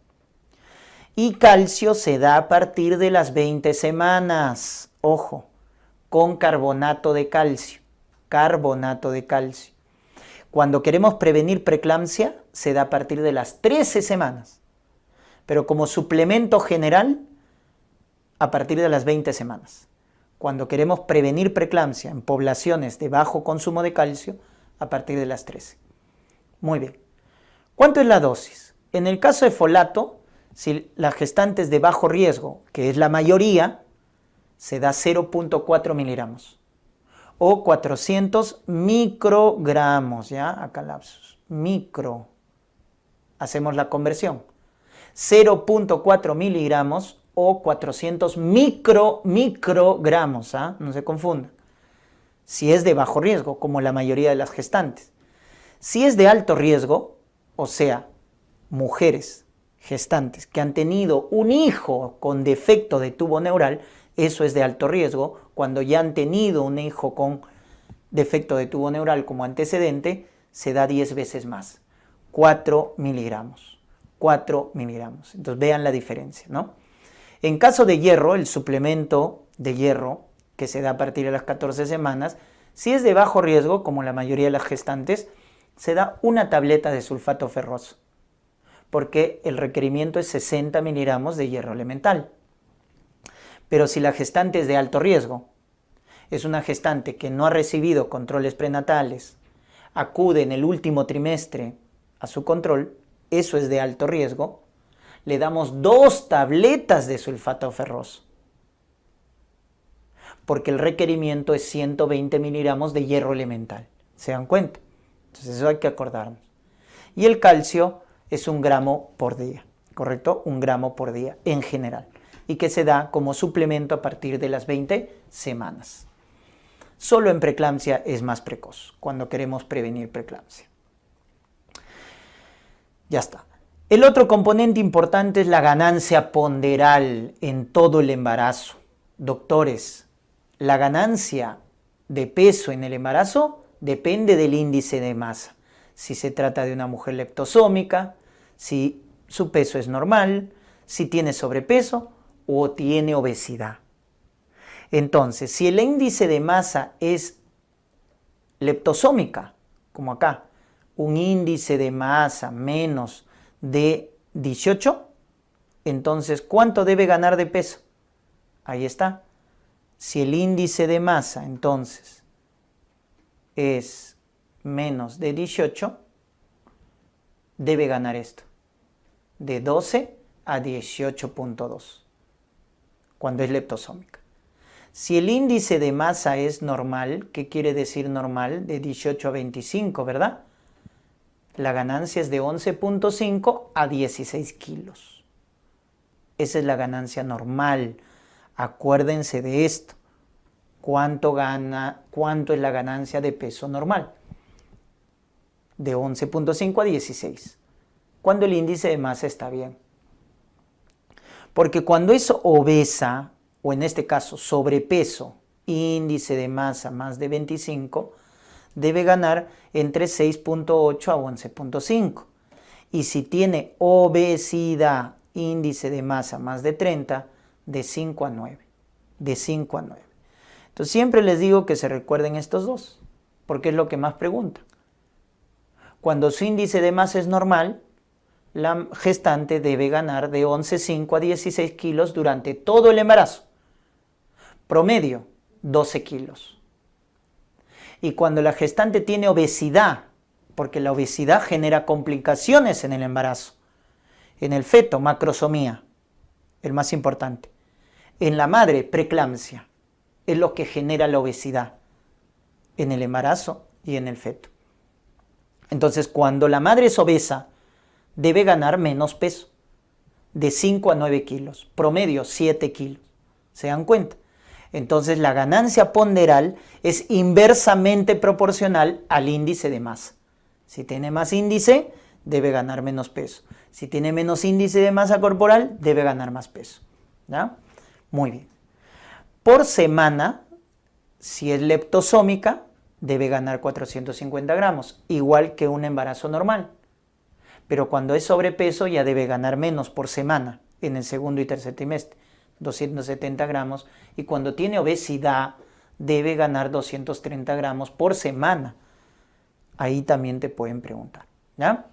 Y calcio se da a partir de las 20 semanas, ojo, con carbonato de calcio. Cuando queremos prevenir preeclampsia, se da a partir de las 13 semanas, pero como suplemento general, a partir de las 20 semanas. Cuando queremos prevenir preeclampsia en poblaciones de bajo consumo de calcio, a partir de las 13. Muy bien. ¿Cuánto es la dosis? En el caso de folato, si la gestante es de bajo riesgo, que es la mayoría, se da 0.4 miligramos o 400 microgramos, ¿ya? Acá lapsus, micro. Hacemos la conversión. 0.4 miligramos o 400 microgramos, ¿ah? No se confundan. Si es de bajo riesgo, como la mayoría de las gestantes. Si es de alto riesgo, o sea, mujeres gestantes que han tenido un hijo con defecto de tubo neural, eso es de alto riesgo. Cuando ya han tenido un hijo con defecto de tubo neural como antecedente, se da 10 veces más, 4 miligramos. 4 miligramos. Entonces vean la diferencia, ¿no? En caso de hierro, el suplemento de hierro que se da a partir de las 14 semanas, si es de bajo riesgo, como la mayoría de las gestantes, se da una tableta de sulfato ferroso, porque el requerimiento es 60 miligramos de hierro elemental. Pero si la gestante es de alto riesgo, es una gestante que no ha recibido controles prenatales, acude en el último trimestre a su control, eso es de alto riesgo, le damos 2 tabletas de sulfato ferroso, porque el requerimiento es 120 miligramos de hierro elemental. ¿Se dan cuenta? Entonces eso hay que acordarnos. Y el calcio es 1 gramo por día, ¿correcto? 1 gramo por día en general, y que se da como suplemento a partir de las 20 semanas. Solo en preeclampsia es más precoz, cuando queremos prevenir preeclampsia. Ya está. El otro componente importante es la ganancia ponderal en todo el embarazo. Doctores, la ganancia de peso en el embarazo depende del índice de masa. Si se trata de una mujer leptosómica, si su peso es normal, si tiene sobrepeso o tiene obesidad. Entonces, si el índice de masa es leptosómica, como acá, un índice de masa menos de 18, entonces, ¿cuánto debe ganar de peso? Ahí está. Si el índice de masa, entonces, es menos de 18, debe ganar esto, de 12 a 18.2, cuando es leptosómica. Si el índice de masa es normal, ¿qué quiere decir normal? De 18 a 25, ¿verdad? La ganancia es de 11.5 a 16 kilos. Esa es la ganancia normal. Acuérdense de esto. ¿Cuánto es la ganancia de peso normal? De 11.5 a 16. Cuando el índice de masa está bien. Porque cuando es obesa, o en este caso sobrepeso, índice de masa más de 25, debe ganar entre 6.8 a 11.5. Y si tiene obesidad, índice de masa más de 30, de 5 a 9. De 5 a 9. Entonces siempre les digo que se recuerden estos dos, porque es lo que más preguntan. Cuando su índice de masa es normal, la gestante debe ganar de 11.5 a 16 kilos durante todo el embarazo. Promedio, 12 kilos. Y cuando la gestante tiene obesidad, porque la obesidad genera complicaciones en el embarazo, en el feto, macrosomía, el más importante. En la madre, preeclampsia, es lo que genera la obesidad en el embarazo y en el feto. Entonces, cuando la madre es obesa, debe ganar menos peso, de 5 a 9 kilos, promedio 7 kilos. ¿Se dan cuenta? Entonces la ganancia ponderal es inversamente proporcional al índice de masa. Si tiene más índice, debe ganar menos peso. Si tiene menos índice de masa corporal, debe ganar más peso. ¿Ya? Muy bien. Por semana, si es leptosómica, debe ganar 450 gramos, igual que un embarazo normal. Pero cuando es sobrepeso ya debe ganar menos por semana en el segundo y tercer trimestre, 270 gramos. Y cuando tiene obesidad debe ganar 230 gramos por semana. Ahí también te pueden preguntar, ¿ya?